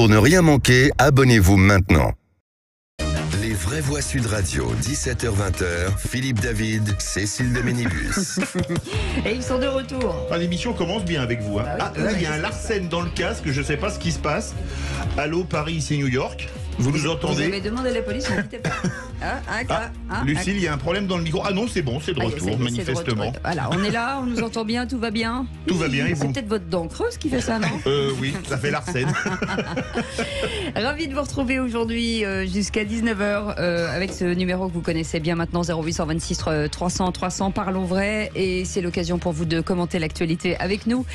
Pour ne rien manquer, abonnez-vous maintenant. Les vraies voix Sud Radio, 17h-20h, Philippe David, Cécile de Ménibus. Et ils sont de retour. L'émission commence bien avec vous. Hein. Bah oui, Là, il y a un Larsen dans le casque, je ne sais pas ce qui se passe. Allô, Paris, c'est New York. Vous nous Vous entendez? avez demandé à la police, n'hésitez pas. Lucille, il y a un problème dans le micro. Ah non, c'est bon, c'est de retour, manifestement. Voilà, on est là, on nous entend bien, tout va bien. Tout va bien, et C'est vous? peut-être votre dent creuse qui fait ça, non? Oui, ça fait Larsen. Ravi de vous retrouver aujourd'hui jusqu'à 19h avec ce numéro que vous connaissez bien maintenant, 0826 300 300. Parlons vrai, et c'est l'occasion pour vous de commenter l'actualité avec nous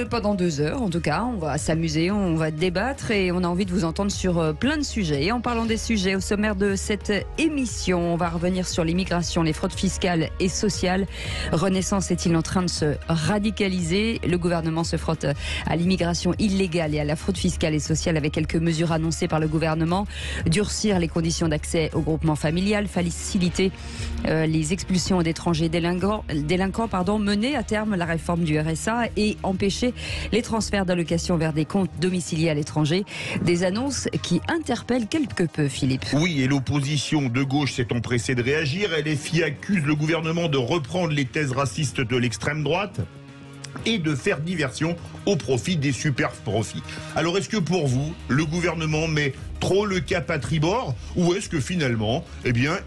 pendant 2 heures. En tout cas, on va s'amuser, on va débattre et on a envie de vous entendre sur plein de sujets. Et en parlant des sujets, au sommaire de cette émission, on va revenir sur l'immigration, les fraudes fiscales et sociales. Renaissance est-il en train de se radicaliser? Le gouvernement se frotte à l'immigration illégale et à la fraude fiscale et sociale avec quelques mesures annoncées par le gouvernement. Durcir les conditions d'accès au groupement familial, faciliter les expulsions d'étrangers délinquants, mener à terme la réforme du RSA et empêcher les transferts d'allocations vers des comptes domiciliés à l'étranger. Des annonces qui interpellent quelque peu, Philippe. Oui, et l'opposition de gauche s'est empressée de réagir. LFI accuse le gouvernement de reprendre les thèses racistes de l'extrême droite et de faire diversion au profit des super profits. Alors est-ce que pour vous, le gouvernement met trop le cap à tribord, ou est-ce que finalement,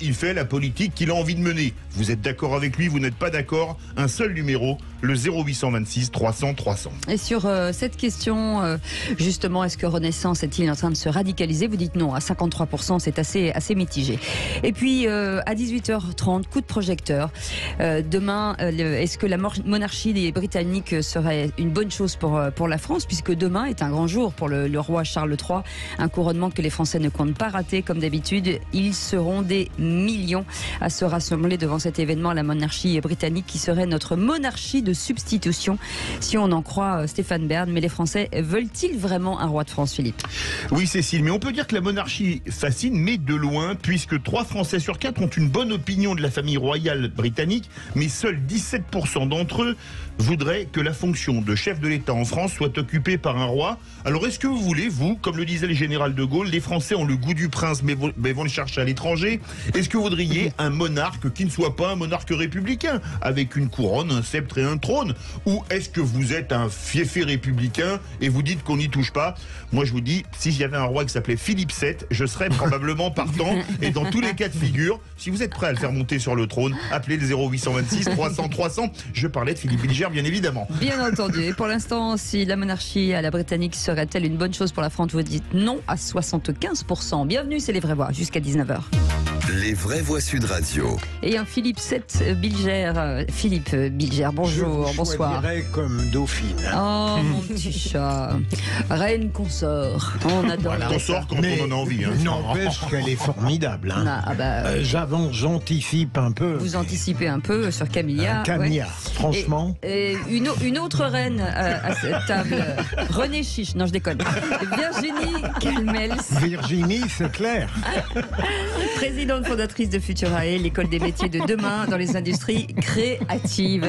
il fait la politique qu'il a envie de mener? Vous êtes d'accord avec lui, vous n'êtes pas d'accord? Un seul numéro, le 0826 300 300. Et sur cette question, justement, est-ce que Renaissance est-il en train de se radicaliser? Vous dites non, à 53%, c'est assez mitigé. Et puis, à 18h30, coup de projecteur. Demain, est-ce que la monarchie des Britanniques serait une bonne chose pour la France, puisque demain est un grand jour pour le roi Charles III, un couronnement que les Français ne comptent pas rater. Comme d'habitude, ils seront des millions à se rassembler devant cet événement, la monarchie britannique qui serait notre monarchie de substitution, si on en croit Stéphane Bern. Mais les Français veulent-ils vraiment un roi de France, Philippe? Oui, Cécile, mais on peut dire que la monarchie fascine, mais de loin, puisque 3 Français sur 4 ont une bonne opinion de la famille royale britannique, mais seuls 17% d'entre eux voudraient que la fonction de chef de l'État en France soit occupée par un roi. Alors est-ce que vous voulez, vous, comme le disait le général de Gaulle, les Français ont le goût du prince mais vont le chercher à l'étranger? Est-ce que vous voudriez un monarque qui ne soit pas un monarque républicain, avec une couronne, un sceptre et un trône? Ou est-ce que vous êtes un fiefé républicain et vous dites qu'on n'y touche pas? Moi je vous dis, si j'avais un roi qui s'appelait Philippe VII, je serais probablement partant, et dans tous les cas de figure, si vous êtes prêt à le faire monter sur le trône, appelez le 0826 300 300. Je parlais de Philippe Bilger, bien évidemment. Bien entendu. Et pour l'instant, si la monarchie à la britannique serait-elle une bonne chose pour la France, vous dites non à 75%. Bienvenue, c'est les vraies voix, jusqu'à 19h. Les vraies voix Sud Radio. Et un Philippe VII Bilger. Philippe Bilger, bonjour, bonsoir. Je vous comme dauphine. Oh, mon petit chat. Reine consort. On adore. Voilà, on sort quand on en a envie. N'empêche qu'elle est formidable. J'anticipe un peu. Vous anticipez un peu sur Camilla. Camilla, franchement. Et une autre reine à cette table. René Chiche. Non, je déconne. Virginie Calmels. Virginie, c'est clair. Présidente fondatrice de Futurae, l'école des métiers de demain dans les industries créatives.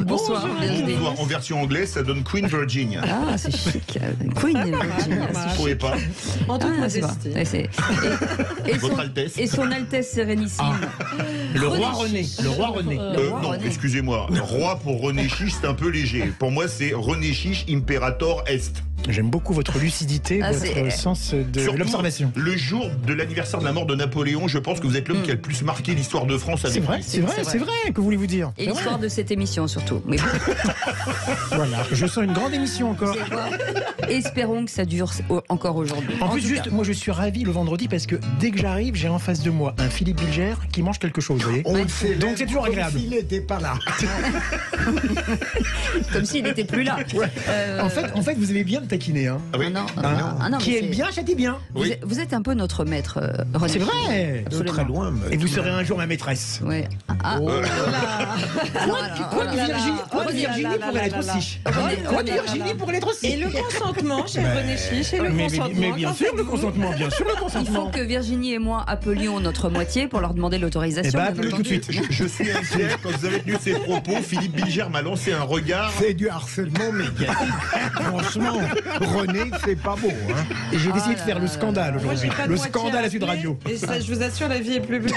Bonsoir, Virginie. En version anglaise, ça donne Queen Virginia. Ah, c'est chic. Queen Virginia. Vous trouvez pas? En toute modestie. Et son Altesse Sérénissime. Le roi René. Non, excusez-moi. Roi pour René Chiche, c'est un peu léger. Pour moi, c'est René Chiche, Imperator Est. J'aime beaucoup votre lucidité, votre sens de l'observation. Le jour de l'anniversaire de la mort de Napoléon, je pense que vous êtes l'homme qui a le plus marqué l'histoire de France avec lui. C'est vrai, que voulez-vous dire? Et l'histoire de cette émission surtout. Mais voilà, je sens une grande émission encore. Espérons que ça dure encore aujourd'hui. En plus, juste, moi je suis ravi le vendredi parce que dès que j'arrive, j'ai en face de moi un Philippe Bilger qui mange quelque chose, vous voyez. Donc c'est toujours agréable. Comme s'il n'était pas là. Comme s'il n'était plus là. Ouais. En fait, vous aimez bien le taquiner. Hein. Ah oui. Non, qui aime bien, châtie bien. Vous êtes un peu notre maître, René. C'est vrai. De très loin. Et vous serez un jour ma maîtresse. Ouais. Quoi Virginie pourrait être aussi. Virginie pourrait être aussi. Et le consentement chez René Chiche. Mais bien sûr, le consentement. Il faut que Virginie et moi appelions notre moitié pour leur demander l'autorisation. Appelez tout de suite. Je suis inquiet. Quand vous avez tenu ces propos, Philippe Bilger m'a lancé un regard. C'est du harcèlement médiatique. Franchement. René, c'est pas beau. Hein. Et j'ai décidé de faire le scandale Moi, j'ai aujourd'hui. pas de Le moitié scandale à Sud appeler, Radio. Et ça, je vous assure, la vie est plus belle.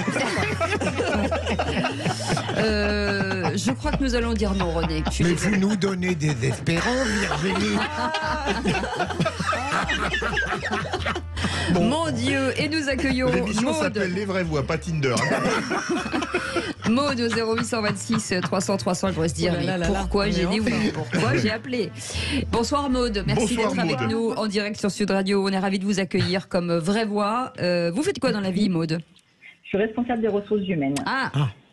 Je crois que nous allons dire non, René. Je suis Mais désolée. vous nous donnez des espérances, Virginie. Mon Dieu, et nous accueillons L'émission Maud. s'appelle Les Vraies Voix, pas Tinder. Maud au 0826 300 300. Elle pourrait se dire Oh là là mais là là. pourquoi j'ai Mais dit oui, enfin. pourquoi j'ai appelé. Bonsoir Maud, merci Bonsoir, d'être avec Maud. nous en direct sur Sud Radio. On est ravis de vous accueillir comme vraie voix. Vous faites quoi dans la vie, Maud? Je suis responsable des ressources humaines.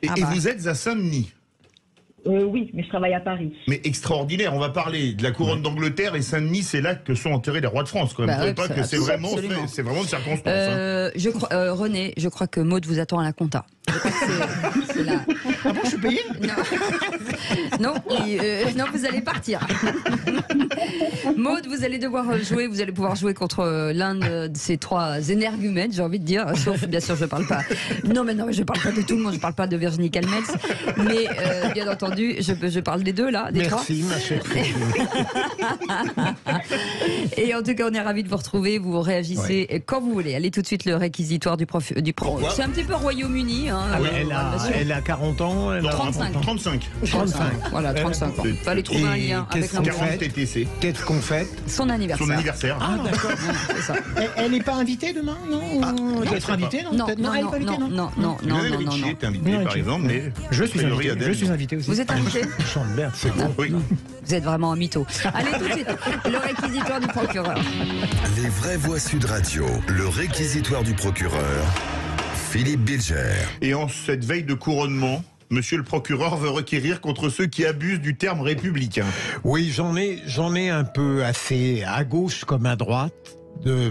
Et bah. vous êtes à Saint-Denis. Oui, mais je travaille à Paris. Mais extraordinaire, on va parler de la couronne d'Angleterre et Saint-Denis, c'est là que sont enterrés les rois de France. Quand même. Bah Vous ouais, trouvez pas que c'est absolument. vraiment, c'est vraiment de circonstance. Hein. Je crois, René, je crois que Maud vous attend à la compta. Je crois que c'est là. Ah bon, je suis payé? Non, non, vous allez partir. Maud, vous allez devoir jouer, vous allez pouvoir jouer contre l'un de ces trois énergumènes, j'ai envie de dire, sauf bien sûr je parle pas. Non, mais je parle pas de tout le monde, je parle pas de Virginie Calmels, mais bien entendu, je parle des deux là, des Merci, ma chère. trois. Et en tout cas, on est ravis de vous retrouver, vous réagissez quand vous voulez. Allez tout de suite le réquisitoire du prof. Pourquoi C'est un petit peu Royaume-Uni. Hein, Ah ouais, elle a 40 ans. Elle a 35. 35. 35. Voilà, 35 ans. Fallait trouver un lien avec qu'est-ce qu'on l'enfant. 40 TTC. Qu'est-ce qu'on fait? Son anniversaire. Son anniversaire. Ah, d'accord. C'est ça. Elle n'est pas invitée demain, non? Elle doit être invitée, non? Non, Peut-être- non, elle est non, pas invitée, non, non, non, non, Lionel non, Richie non. est invité, Non, par Richie. exemple, mais Je suis a priori, invité. Adèle, Je suis invité aussi. Vous êtes invité? Je chante bien, c'est bon. Oui. Vous êtes vraiment un mytho. Allez tout de suite, le réquisitoire du procureur. Les vraies voix Sud Radio, le réquisitoire du procureur, Philippe Bilger. Et en cette veille de couronnement, monsieur le procureur veut requérir contre ceux qui abusent du terme républicain. Oui, j'en ai un peu assez à gauche comme à droite de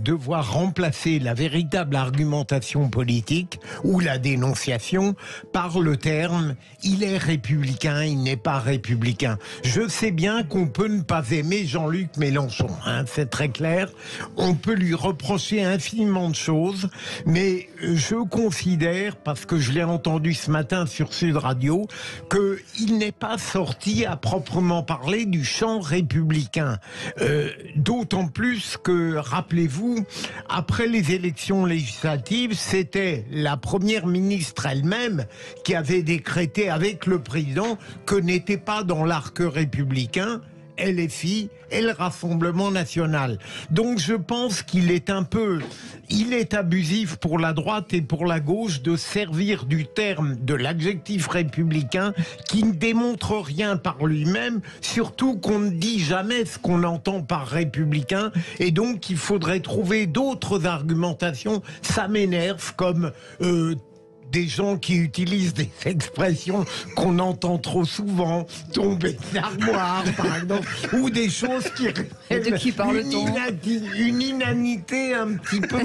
devoir remplacer la véritable argumentation politique ou la dénonciation par le terme « il est républicain, il n'est pas républicain ». Je sais bien qu'on peut ne pas aimer Jean-Luc Mélenchon, hein, c'est très clair. On peut lui reprocher infiniment de choses, mais je considère, parce que je l'ai entendu ce matin sur Sud Radio, qu'il n'est pas sorti à proprement parler du champ républicain. D'autant plus que, rappelez-vous, après les élections législatives, c'était la première ministre elle-même qui avait décrété avec le président que n'était pas dans l'arc républicain LFI et le Rassemblement National. Donc je pense qu'il est il est abusif pour la droite et pour la gauche de servir du terme, de l'adjectif républicain qui ne démontre rien par lui-même, surtout qu'on ne dit jamais ce qu'on entend par républicain, et donc il faudrait trouver d'autres argumentations. Ça m'énerve, comme des gens qui utilisent des expressions qu'on entend trop souvent, tomber de l'armoire, par exemple, ou des choses qui Et de qui parle-t-on? une inanité un petit peu.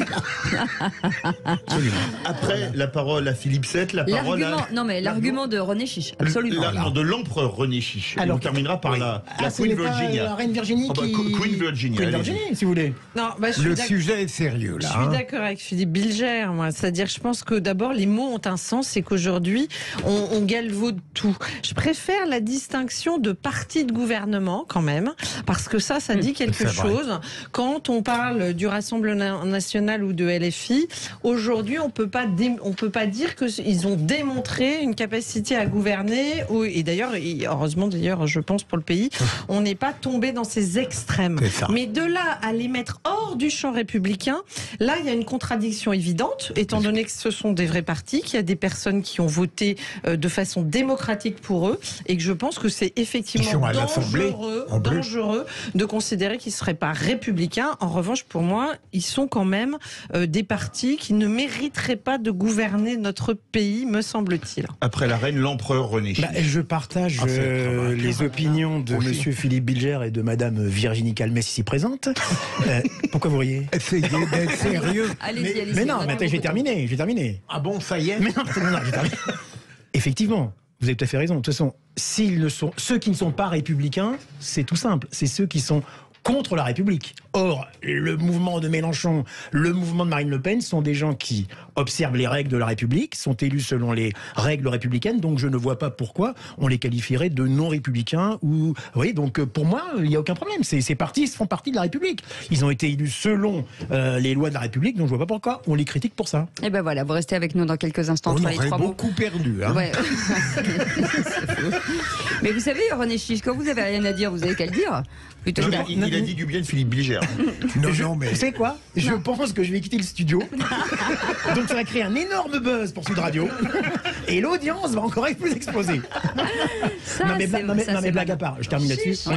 Après, la parole à Philippe VII, la parole à... L'argument, non mais l'argument de René Chiche, absolument. L'argument de l'empereur René Chiche. Et Alors, on terminera par la ce Queen n'est pas Virginia. la reine Virginie Ah bah, qui... Queen Virginia, Queen allez-y. Virginie, si vous voulez. Non, bah, je suis Le d'accord. sujet est sérieux, Je là. suis hein. d'accord avec Philippe Bilger, moi. C'est-à-dire, je pense que d'abord, les mots ont un sens et qu'aujourd'hui, on galvaude tout. Je préfère la distinction de parti de gouvernement, quand même, parce que ça dit quelque c'est vrai. chose. Quand on parle du Rassemblement National ou de LFI, aujourd'hui, on peut pas dire qu'ils ont démontré une capacité à gouverner, et d'ailleurs, heureusement d'ailleurs, je pense pour le pays, on n'est pas tombé dans ces extrêmes. C'est ça. Mais de là à les mettre hors du champ républicain, là, il y a une contradiction évidente, étant donné que ce sont des vrais partis, qu'il y a des personnes qui ont voté de façon démocratique pour eux, et que je pense que c'est Ils effectivement sont à l'Assemblée, en bleu. dangereux de considérer qu'ils ne seraient pas républicains. En revanche, pour moi, ils sont quand même des partis qui ne mériteraient pas de gouverner notre pays, me semble-t-il. Après la reine, l'empereur René Chiche. Je partage les opinions de monsieur Philippe Bilger et de madame Virginie Calmès ici présente. Pourquoi vous riez? Essayez d'être sérieux. Allez-y, allez-y. Mais non, on a mais attends, beaucoup j'ai de temps. terminé. Ah bon, ça y est? Mais non, j'ai terminé. Effectivement, vous avez tout à fait raison. De toute façon, ceux qui ne sont pas républicains, c'est tout simple. C'est ceux qui sont contre la République. Or, le mouvement de Mélenchon, le mouvement de Marine Le Pen sont des gens qui observent les règles de la République, sont élus selon les règles républicaines, donc je ne vois pas pourquoi on les qualifierait de non-républicains. Ou... Oui, donc pour moi, il n'y a aucun problème. Ces partis font partie de la République. Ils ont été élus selon les lois de la République, donc je ne vois pas pourquoi on les critique pour ça. Et ben voilà, vous restez avec nous dans quelques instants. On aurait beaucoup perdu. Hein. Ouais. Mais vous savez, René Chiche, quand vous avez rien à dire, vous avez qu'à le dire. Plutôt il a dit du bien de Philippe Bilger. Non, mais... Vous savez quoi? Je pense que je vais quitter le studio. Donc ça va créer un énorme buzz pour Sud Radio. Et l'audience va encore plus exploser. Non mais blague à part, je termine là-dessus.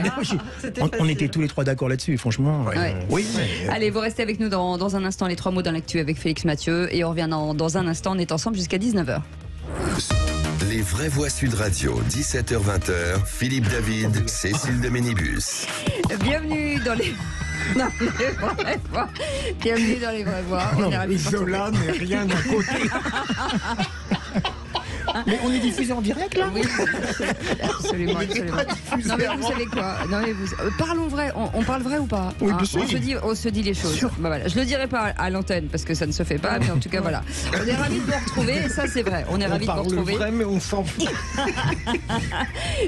On était tous les trois d'accord là-dessus, franchement. Ouais. Oui. Allez, vous restez avec nous dans un instant, les 3 mots dans l'actu avec Félix Mathieu. Et on revient dans un instant, on est ensemble jusqu'à 19h. Les vraies voix Sud Radio, 17h-20h, Philippe David, Cécile de Ménibus. Bienvenue dans les... Non, les vraies voix. Bienvenue dans les vraies voix. Non, Isola n'est rien à côté. Mais on est diffusé en direct là? Oui, absolument. Non mais vous savez quoi? Parlons vrai, on parle vrai ou pas? Oui, bien sûr. On se dit les choses. Bah voilà. Je le dirai pas à l'antenne parce que ça ne se fait pas, mais en tout cas voilà. On est ravis de vous retrouver, et ça c'est vrai. On est ravis de vous retrouver. On parle vrai, mais on s'en fout.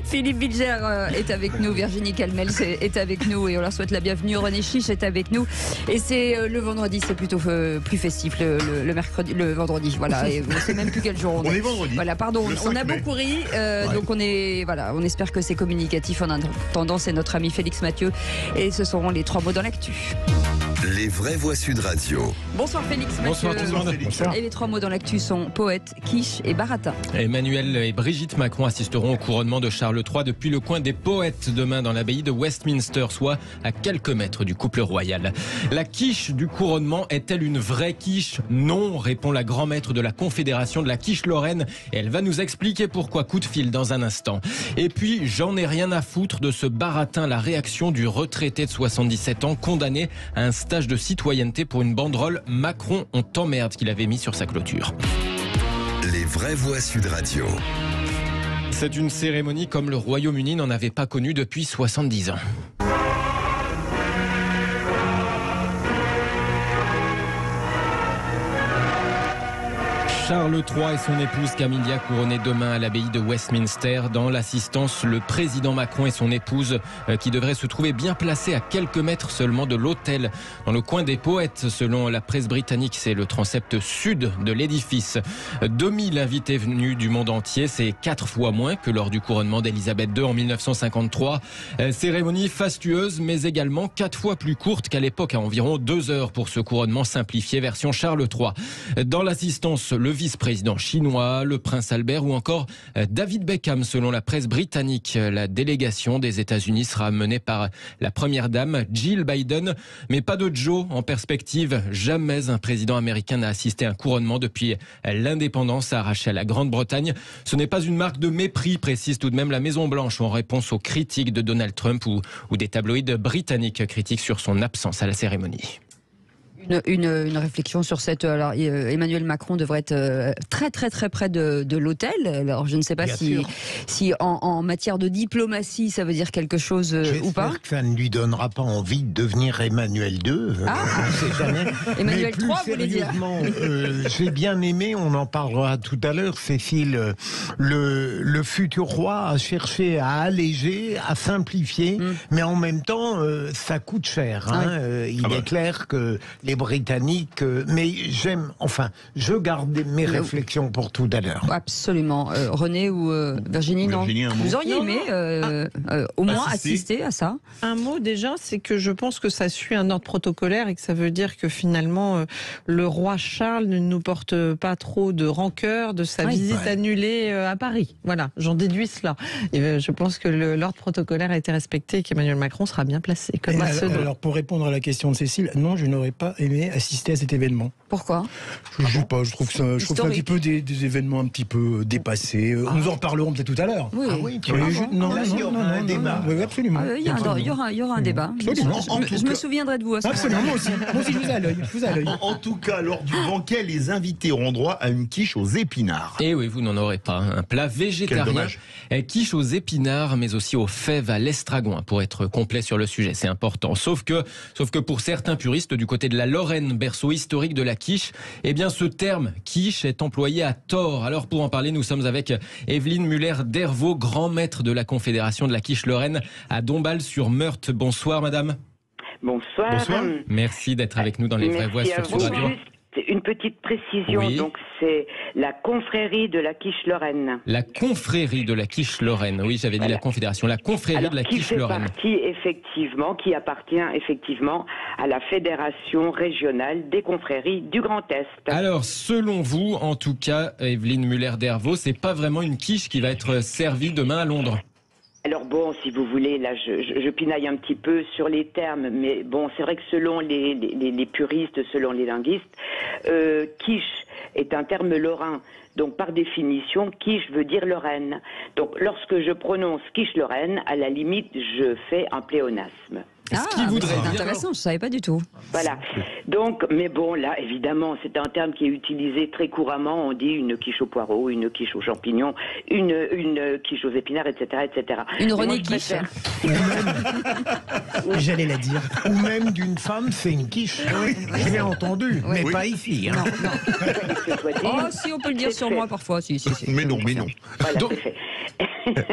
Philippe Bilger est avec nous, Virginie Calmels est avec nous et on leur souhaite la bienvenue. René Chiche est avec nous et c'est le vendredi, c'est plutôt plus festif le mercredi, le vendredi. Voilà, et on sait même plus quel jour on est vendredi. Voilà, pardon, on a beaucoup ri, donc on espère que c'est communicatif. En attendant, c'est notre ami Félix Mathieu et ce seront les 3 mots dans l'actu. Les vraies voix Sud Radio. Bonsoir Félix Mathieu. Bonsoir tout le monde. Et les 3 mots dans l'actu sont poète, quiche et baratin. Emmanuel et Brigitte Macron assisteront au couronnement de Charles III depuis le coin des poètes demain dans l'abbaye de Westminster, soit à quelques mètres du couple royal. La quiche du couronnement est-elle une vraie quiche? Non, répond la grand-maître de la Confédération de la quiche Lorraine et elle va nous expliquer pourquoi. Coup de fil dans un instant. Et puis, j'en ai rien à foutre de ce baratin, la réaction du retraité de 77 ans condamné à un stage de citoyenneté pour une banderole « Macron, on t'emmerde » qu'il avait mis sur sa clôture. Les vraies voix Sud Radio. C'est une cérémonie comme le Royaume-Uni n'en avait pas connue depuis 70 ans. Charles III et son épouse Camilla couronnés demain à l'abbaye de Westminster. Dans l'assistance, le président Macron et son épouse qui devraient se trouver bien placés à quelques mètres seulement de l'autel. Dans le coin des poètes, selon la presse britannique, c'est le transept sud de l'édifice. 2000 invités venus du monde entier, c'est 4 fois moins que lors du couronnement d'Élisabeth II en 1953. Cérémonie fastueuse, mais également 4 fois plus courte qu'à l'époque, à environ 2 heures pour ce couronnement simplifié version Charles III. Dans l'assistance, le vice-président chinois, le prince Albert ou encore David Beckham, selon la presse britannique. La délégation des États-Unis sera menée par la première dame, Jill Biden, mais pas de Joe en perspective. Jamais un président américain n'a assisté à un couronnement depuis l'indépendance arrachée à la Grande-Bretagne. Ce n'est pas une marque de mépris, précise tout de même la Maison-Blanche en réponse aux critiques de Donald Trump ou des tabloïds britanniques critiques sur son absence à la cérémonie. Une réflexion sur cette... Alors, Emmanuel Macron devrait être très très très près de l'hôtel. Alors je ne sais pas si en matière de diplomatie ça veut dire quelque chose ou pas. J'espère que ça ne lui donnera pas envie de devenir Emmanuel II. On sait jamais. Emmanuel III, vous voulez dire. J'ai bien aimé, on en parlera tout à l'heure, Cécile, le futur roi a cherché à alléger, à simplifier, mais en même temps ça coûte cher. Il est clair que les Britanniques, mais je garde mes réflexions pour tout à l'heure. Absolument. René ou Virginie, non. Vous auriez aimé au moins assister à ça? Un mot déjà, c'est que je pense que ça suit un ordre protocolaire et que ça veut dire que finalement le roi Charles ne nous porte pas trop de rancœur de sa visite annulée à Paris. Voilà, j'en déduis cela. Et je pense que l'ordre protocolaire a été respecté et qu'Emmanuel Macron sera bien placé. Alors pour répondre à la question de Cécile, non, je n'aurais pas aimé assister à cet événement. Pourquoi? Je sais pas, je trouve que ça un petit peu des événements un petit peu dépassés. Nous en reparlerons peut-être tout à l'heure. Oui. Ah oui, tu Oui, vas non, Là, il y aura un débat. Oui, absolument. Il y aura un débat. Absolument. Je me souviendrai de vous à ce moment-là. Absolument, moi aussi, je vous ai à l'œil. En tout cas, lors du banquet, les invités auront droit à une quiche aux épinards. Et oui, vous n'en aurez pas. Un plat végétarien. Quel dommage. Quiche aux épinards, mais aussi aux fèves à l'estragon, pour être complet sur le sujet. C'est important. Sauf que pour certains puristes du côté de la Lorraine, berceau historique de la quiche, eh bien, ce terme quiche est employé à tort. Alors, pour en parler, nous sommes avec Evelyne Muller-Dervaux, grand maître de la Confédération de la quiche Lorraine à Dombasle-sur-Meurthe. Bonsoir, madame. Bonsoir. Merci d'être avec nous dans Les Vraies Voix sur Sud Radio. Juste une petite précision. Oui. Donc, c'est la confrérie de la quiche Lorraine. La confrérie de la quiche Lorraine. Oui, j'avais dit la Confédération. La confrérie de la quiche Lorraine. Qui appartient effectivement à la Fédération régionale des confréries du Grand Est. Alors, selon vous, en tout cas, Evelyne Muller-Dervaux, c'est pas vraiment une quiche qui va être servie demain à Londres. Alors bon, si vous voulez, là, je pinaille un petit peu sur les termes, mais bon, c'est vrai que selon les puristes, selon les linguistes, quiche est un terme lorrain. Donc, par définition, quiche veut dire Lorraine. Donc, lorsque je prononce quiche Lorraine, à la limite, je fais un pléonasme. Ce qui voudrait c'est dire... intéressant, je ne savais pas du tout. Voilà. Donc, mais bon, là, évidemment, c'est un terme qui est utilisé très couramment. On dit une quiche aux poireaux, une quiche aux champignons, une quiche aux épinards, etc., etc. Une René quiche. J'allais la dire. Ou même d'une femme, c'est une quiche. Je l'ai entendu, mais pas ici. Hein. Oh, si, on peut le dire sur moi parfois. Si. Mais non. Voilà, Donc- c'est fait.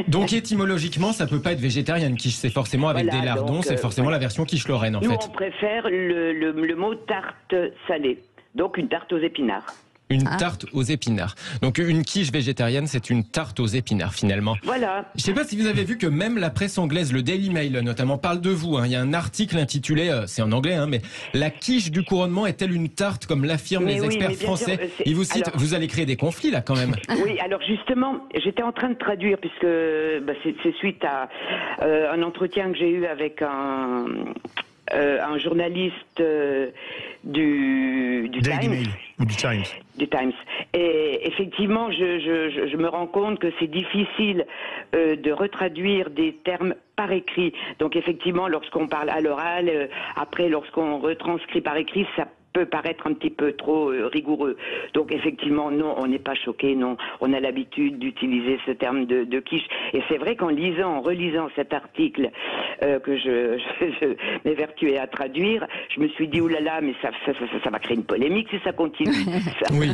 Donc, étymologiquement, ça peut pas être végétarien, une quiche. C'est forcément avec Voilà, des lardons, donc, c'est forcément voilà. la version quiche Lorraine, en Nous, fait. on préfère le mot tarte salée. Donc, une tarte aux épinards. Une tarte aux épinards. Donc, une quiche végétarienne, c'est une tarte aux épinards, finalement. Voilà. Je sais pas si vous avez vu que même la presse anglaise, le Daily Mail notamment, parle de vous. Il y a un article intitulé, c'est en anglais, mais « La quiche du couronnement est-elle une tarte » comme l'affirment Mais les oui, experts mais bien français. sûr, c'est- Ils vous citent, alors- vous allez créer des conflits là quand même. Oui, alors justement, j'étais en train de traduire, puisque c'est suite à un entretien que j'ai eu avec un journaliste du Daily Times. Mail ou du Times. Du Times. Et effectivement, je me rends compte que c'est difficile de retraduire des termes par écrit. Donc effectivement, lorsqu'on parle à l'oral, après lorsqu'on retranscrit par écrit, ça peut paraître un petit peu trop rigoureux. Donc effectivement, non, on n'est pas choqué, non. On a l'habitude d'utiliser ce terme de quiche. Et c'est vrai qu'en relisant cet article que je m'évertuais à traduire, je me suis dit, oulala, mais ça va créer une polémique si ça continue. Oui.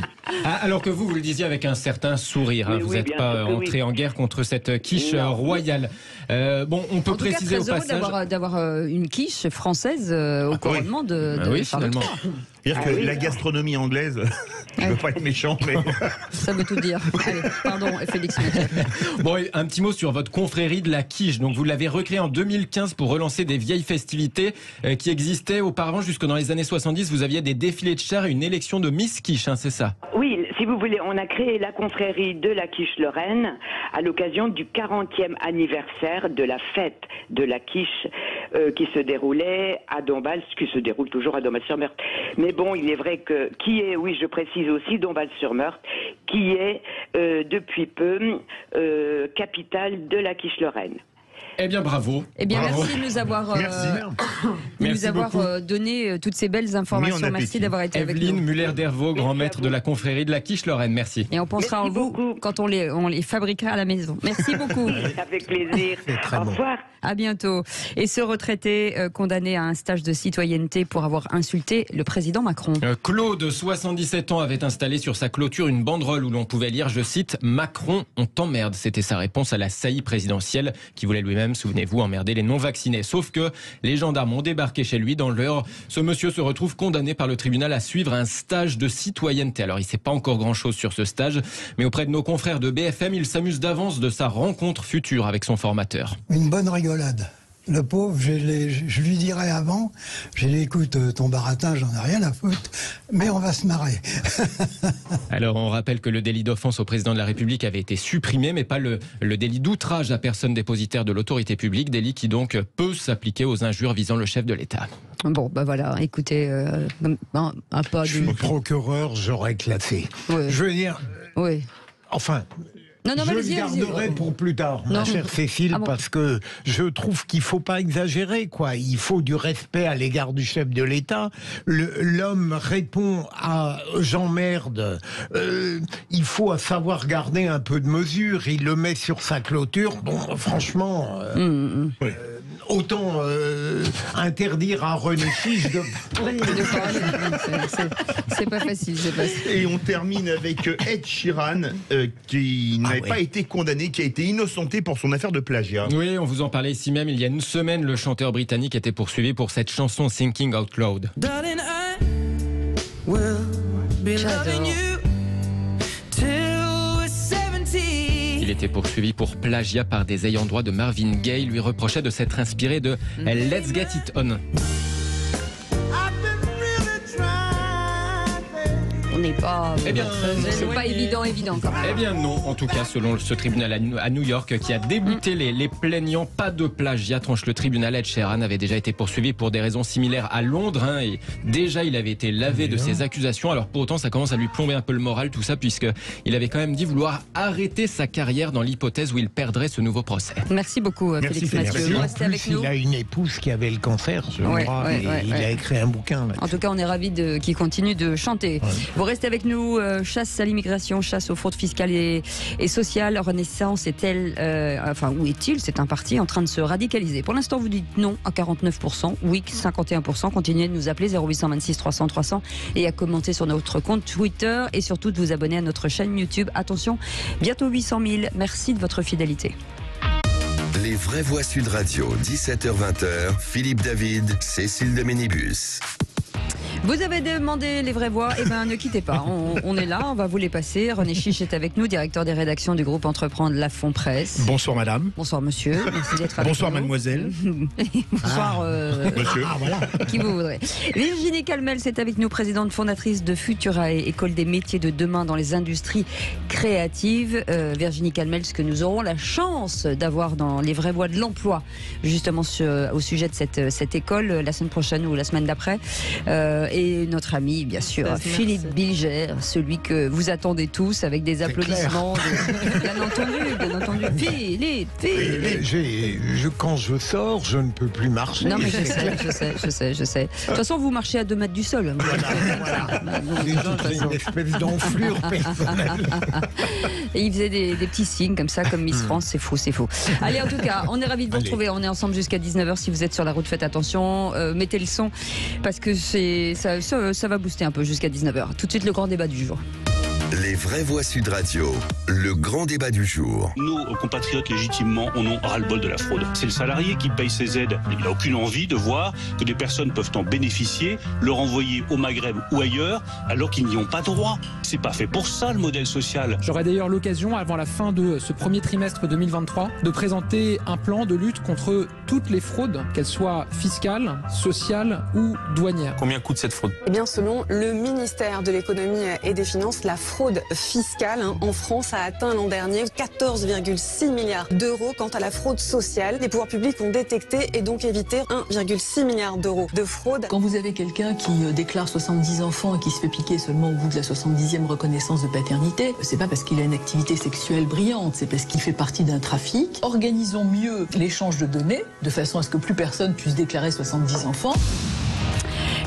Alors que vous le disiez avec un certain sourire. Oui, vous oui, n'êtes bien pas sûr que oui. entré en guerre contre cette quiche Non. royale. Bon, on peut En tout cas, préciser très au heureux passage. d'avoir une quiche française au couronnement de Ah oui, Charles finalement. III. C'est-à-dire que oui. la gastronomie anglaise, je veux pas être méchant, mais Ça veut tout dire. Allez, pardon, Félix Matthieu. Bon, et un petit mot sur votre confrérie de la quiche. Donc, vous l'avez recréée en 2015 pour relancer des vieilles festivités qui existaient auparavant jusque dans les années 70. Vous aviez des défilés de chars et une élection de Miss Quiche, c'est ça? Oui, si vous voulez, on a créé la confrérie de la quiche Lorraine à l'occasion du 40e anniversaire de la fête de la quiche qui se déroulait à Dombasle, qui se déroule toujours à Dombasle-sur-Meurthe. Mais bon, il est vrai que, oui, je précise aussi Dombasle-sur-Meurthe, qui est depuis peu capitale de la quiche Lorraine. Eh bien, bravo. Eh bien, Bravo. merci de nous avoir, Merci beaucoup. donné toutes ces belles informations. Mis en Merci appétit. d'avoir été avec Evelyne nous. Muller-Dervaux, grand Merci à maître vous. de la confrérie de la quiche Lorraine. Merci. Et on pensera Merci en vous beaucoup. quand on les fabriquera à la maison. Merci beaucoup. Avec plaisir. très Au bon. revoir. À bientôt. Et ce retraité condamné à un stage de citoyenneté pour avoir insulté le président Macron. Claude, 77 ans, avait installé sur sa clôture une banderole où l'on pouvait lire, je cite, « Macron, on t'emmerde ». C'était sa réponse à la saillie présidentielle qui voulait lui-même, souvenez-vous, emmerder les non-vaccinés. Sauf que les gendarmes ont débarqué chez lui dans l'heure. Ce monsieur se retrouve condamné par le tribunal à suivre un stage de citoyenneté. Alors, il ne sait pas encore grand-chose sur ce stage, mais auprès de nos confrères de BFM, il s'amuse d'avance de sa rencontre future avec son formateur. Une bonne rigolade. Le pauvre, je lui dirais avant, écoute, ton baratin, j'en ai rien à foutre, mais on va se marrer. Alors on rappelle que le délit d'offense au président de la République avait été supprimé, mais pas le délit d'outrage à personne dépositaire de l'autorité publique, délit qui donc peut s'appliquer aux injures visant le chef de l'État. Bon, bah voilà, écoutez, un pas Je suis procureur, j'aurais classé. Ouais. Je veux dire, Oui. enfin... Non, je le garderai pour plus tard, ma chère Cécile, parce que je trouve qu'il ne faut pas exagérer, quoi. Il faut du respect à l'égard du chef de l'État. L'homme répond à « j'emmerde ». Il faut savoir garder un peu de mesure. Il le met sur sa clôture. Bon, franchement... Oui. Autant interdire à René Chiche de... C'est pas facile, c'est pas facile. Et on termine avec Ed Sheeran, qui n'avait pas été condamné, qui a été innocenté pour son affaire de plagiat. Oui, on vous en parlait ici même il y a une semaine. Le chanteur britannique était poursuivi pour cette chanson Thinking Out Loud. Il était poursuivi pour plagiat par des ayants droit de Marvin Gaye, lui reprochait de s'être inspiré de Let's Get It On. On n'est pas... c'est pas évident quand même. Eh bien non, en tout cas, selon ce tribunal à New York qui a débouté les plaignants, pas de plagiat, tranche le tribunal. Ed Sheeran avait déjà été poursuivi pour des raisons similaires à Londres, et déjà il avait été lavé de ces accusations. Alors pour autant, ça commence à lui plomber un peu le moral, tout ça, puisqu'il avait quand même dit vouloir arrêter sa carrière dans l'hypothèse où il perdrait ce nouveau procès. Merci beaucoup, Félix Mathieu. Restez avec nous. Il a une épouse qui avait le cancer, je crois, il a écrit un bouquin. En tout cas, on est ravis qu'il continue de chanter. Vous restez avec nous. Chasse à l'immigration, chasse aux fraudes fiscales et sociales. Renaissance est-elle, où est-il? C'est un parti en train de se radicaliser. Pour l'instant, vous dites non à 49%, oui 51%. Continuez de nous appeler 0826 300 300 et à commenter sur notre compte Twitter et surtout de vous abonner à notre chaîne YouTube. Attention, bientôt 800 000. Merci de votre fidélité. Les vraies voix Sud Radio, 17h-20h, Philippe David, Cécile de Ménibus. Vous avez demandé les vraies voix, ne quittez pas. On est là, on va vous les passer. René Chiche est avec nous, directeur des rédactions du groupe Entreprendre Lafon Presse. Bonsoir madame. Bonsoir monsieur, merci d'être avec Bonsoir nous. Mademoiselle. Bonsoir monsieur. Qui vous voudrez. Virginie Calmels est avec nous, présidente fondatrice de Futurae, école des métiers de demain dans les industries créatives. Virginie Calmels que nous aurons la chance d'avoir dans les vraies voix de l'emploi, justement au sujet de cette école la semaine prochaine ou la semaine d'après. Et notre ami, bien sûr, Philippe Bilger, celui que vous attendez tous avec des applaudissements. Bien entendu. Philippe. Quand je sors, je ne peux plus marcher. Non, mais je sais. De toute façon, vous marchez à 2 mètres du sol. Déjà, j'ai une espèce d'enflure personnelle. Et il faisait des petits signes comme ça, comme Miss France. C'est faux. Allez, en tout cas, on est ravis de vous retrouver. On est ensemble jusqu'à 19h. Si vous êtes sur la route, faites attention. Mettez le son parce que ça va booster un peu jusqu'à 19h. Tout de suite, le grand débat du jour. Les vraies voix Sud Radio, le grand débat du jour. Nos compatriotes légitimement en ont ras-le-bol de la fraude. C'est le salarié qui paye ses aides. Il n'a aucune envie de voir que des personnes peuvent en bénéficier, le renvoyer au Maghreb ou ailleurs, alors qu'ils n'y ont pas droit. C'est pas fait pour ça le modèle social. J'aurai d'ailleurs l'occasion, avant la fin de ce premier trimestre 2023, de présenter un plan de lutte contre toutes les fraudes, qu'elles soient fiscales, sociales ou douanières. Combien coûte cette fraude ? Eh bien, selon le ministère de l'économie et des finances, la fraude fiscale en France a atteint l'an dernier 14,6 milliards d'euros. Quant à la fraude sociale, les pouvoirs publics ont détecté et donc évité 1,6 milliard d'euros de fraude. Quand vous avez quelqu'un qui déclare 70 enfants et qui se fait piquer seulement au bout de la 70e reconnaissance de paternité, c'est pas parce qu'il a une activité sexuelle brillante, c'est parce qu'il fait partie d'un trafic. Organisons mieux l'échange de données, de façon à ce que plus personne puisse déclarer 70 enfants.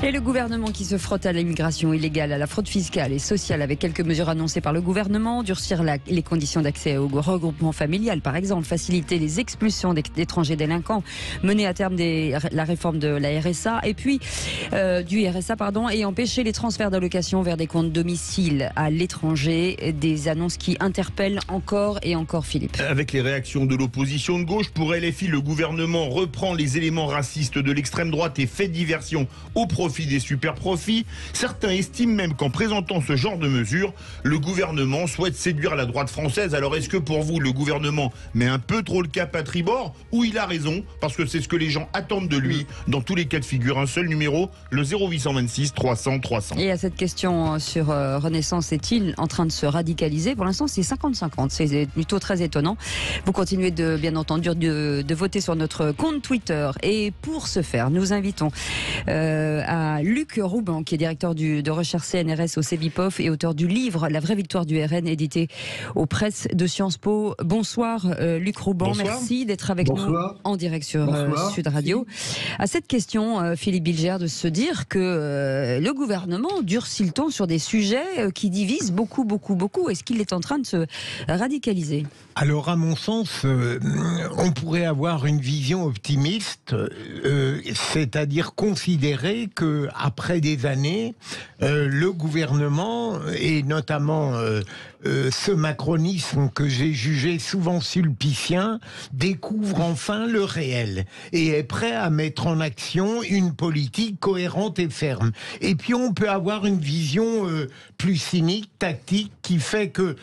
Et le gouvernement qui se frotte à l'immigration illégale, à la fraude fiscale et sociale avec quelques mesures annoncées par le gouvernement, durcir les conditions d'accès au regroupement familial par exemple, faciliter les expulsions d'étrangers délinquants, mener à terme la réforme de la RSA et puis du RSA et empêcher les transferts d'allocations vers des comptes domicile à l'étranger, des annonces qui interpellent encore et encore Philippe. Avec les réactions de l'opposition de gauche, pour LFI, le gouvernement reprend les éléments racistes de l'extrême droite et fait diversion au profit profit des super profits. Certains estiment même qu'en présentant ce genre de mesures, le gouvernement souhaite séduire la droite française. Alors est-ce que pour vous, le gouvernement met un peu trop le cap à tribord, ou il a raison, parce que c'est ce que les gens attendent de lui? Dans tous les cas de figure, un seul numéro, le 0826 300 300. Et à cette question sur Renaissance, est-il en train de se radicaliser? Pour l'instant, c'est 50-50. C'est plutôt très étonnant. Vous continuez bien entendu de voter sur notre compte Twitter. Et pour ce faire, nous invitons à Luc Rouban, qui est directeur de recherche CNRS au CEVIPOF et auteur du livre La vraie victoire du RN, édité aux presses de Sciences Po. Bonsoir Luc Rouban, Bonsoir. Merci d'être avec nous en direct sur Sud Radio. À cette question, Philippe Bilger, de se dire que le gouvernement durcit le ton sur des sujets qui divisent beaucoup. Est-ce qu'il est en train de se radicaliser? Alors, à mon sens, on pourrait avoir une vision optimiste, c'est-à-dire considérer que après des années, le gouvernement, et notamment ce macronisme que j'ai jugé souvent sulpicien, découvre enfin le réel et est prêt à mettre en action une politique cohérente et ferme. Et puis on peut avoir une vision plus cynique, tactique, qui fait que,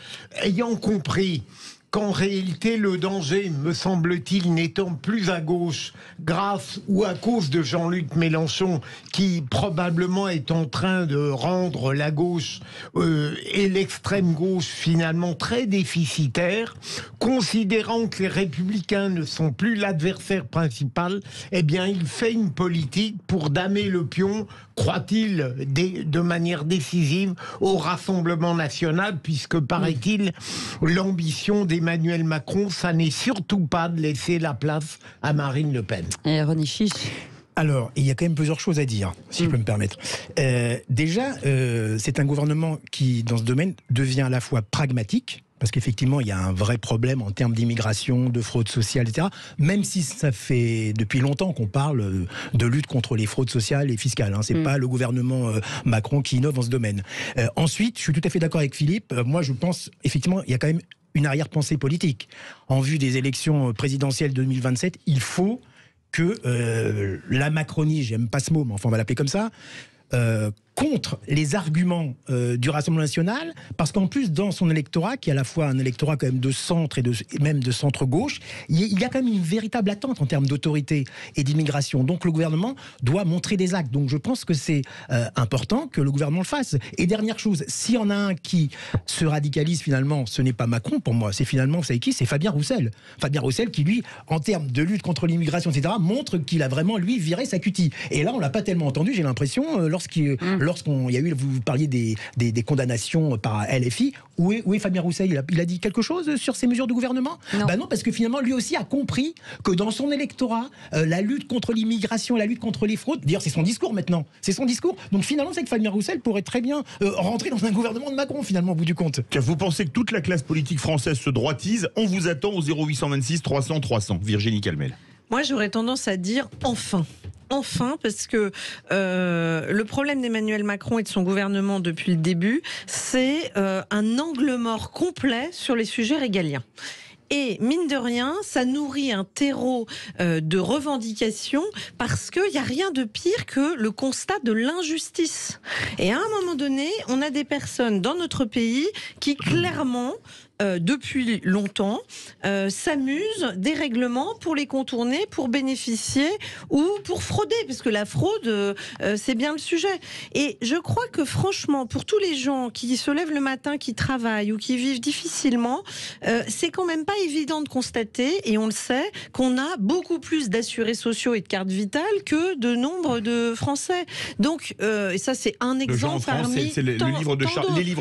ayant compris qu'en réalité, le danger, me semble-t-il, n'étant plus à gauche, grâce ou à cause de Jean-Luc Mélenchon, qui probablement est en train de rendre la gauche et l'extrême gauche finalement très déficitaires, considérant que les Républicains ne sont plus l'adversaire principal, eh bien, il fait une politique pour damer le pion, croit-il, de manière décisive au Rassemblement national, puisque, paraît-il, l'ambition d'Emmanuel Macron, ça n'est surtout pas de laisser la place à Marine Le Pen. Et René Chiche. Alors, il y a quand même plusieurs choses à dire, si je peux me permettre. Déjà, c'est un gouvernement qui, dans ce domaine, devient à la fois pragmatique, parce qu'effectivement, il y a un vrai problème en termes d'immigration, de fraude sociale, etc. Même si ça fait depuis longtemps qu'on parle de lutte contre les fraudes sociales et fiscales. Hein. C'est pas le gouvernement Macron qui innove dans ce domaine. Ensuite, je suis tout à fait d'accord avec Philippe. Moi, je pense, effectivement, il y a quand même une arrière-pensée politique. En vue des élections présidentielles 2027, il faut que la Macronie, j'aime pas ce mot, mais enfin on va l'appeler comme ça, contre les arguments du Rassemblement national, parce qu'en plus, dans son électorat, qui est à la fois un électorat quand même de centre et même de centre-gauche, il y a quand même une véritable attente en termes d'autorité et d'immigration. Donc le gouvernement doit montrer des actes. Donc je pense que c'est important que le gouvernement le fasse. Et dernière chose, s'il y en a un qui se radicalise finalement, ce n'est pas Macron pour moi, c'est finalement, vous savez qui? C'est Fabien Roussel. Fabien Roussel qui, lui, en termes de lutte contre l'immigration, etc., montre qu'il a vraiment, lui, viré sa cutie. Et là, on l'a pas tellement entendu, j'ai l'impression, lorsqu'il y a eu, vous parliez des condamnations par LFI, où est Fabien Roussel? Il a dit quelque chose sur ces mesures du gouvernement? Non, parce que finalement, lui aussi a compris que dans son électorat, la lutte contre l'immigration, la lutte contre les fraudes, d'ailleurs c'est son discours maintenant, c'est son discours. Donc finalement, c'est que Fabien Roussel pourrait très bien rentrer dans un gouvernement de Macron, finalement, au bout du compte. Vous pensez que toute la classe politique française se droitise? On vous attend au 0826 300 300. Virginie Calmel. Moi, j'aurais tendance à dire enfin. Enfin, parce que le problème d'Emmanuel Macron et de son gouvernement depuis le début, c'est un angle mort complet sur les sujets régaliens. Et mine de rien, ça nourrit un terreau de revendications, parce qu'il n'y a rien de pire que le constat de l'injustice. Et à un moment donné, on a des personnes dans notre pays qui clairement, depuis longtemps, s'amusent des règlements pour les contourner, pour bénéficier ou pour frauder, parce que la fraude, c'est bien le sujet. Et je crois que franchement, pour tous les gens qui se lèvent le matin, qui travaillent ou qui vivent difficilement, c'est quand même pas évident de constater, et on le sait, qu'on a beaucoup plus d'assurés sociaux et de cartes vitales que de nombre de Français. Donc, et ça c'est un exemple parmi c'est les livres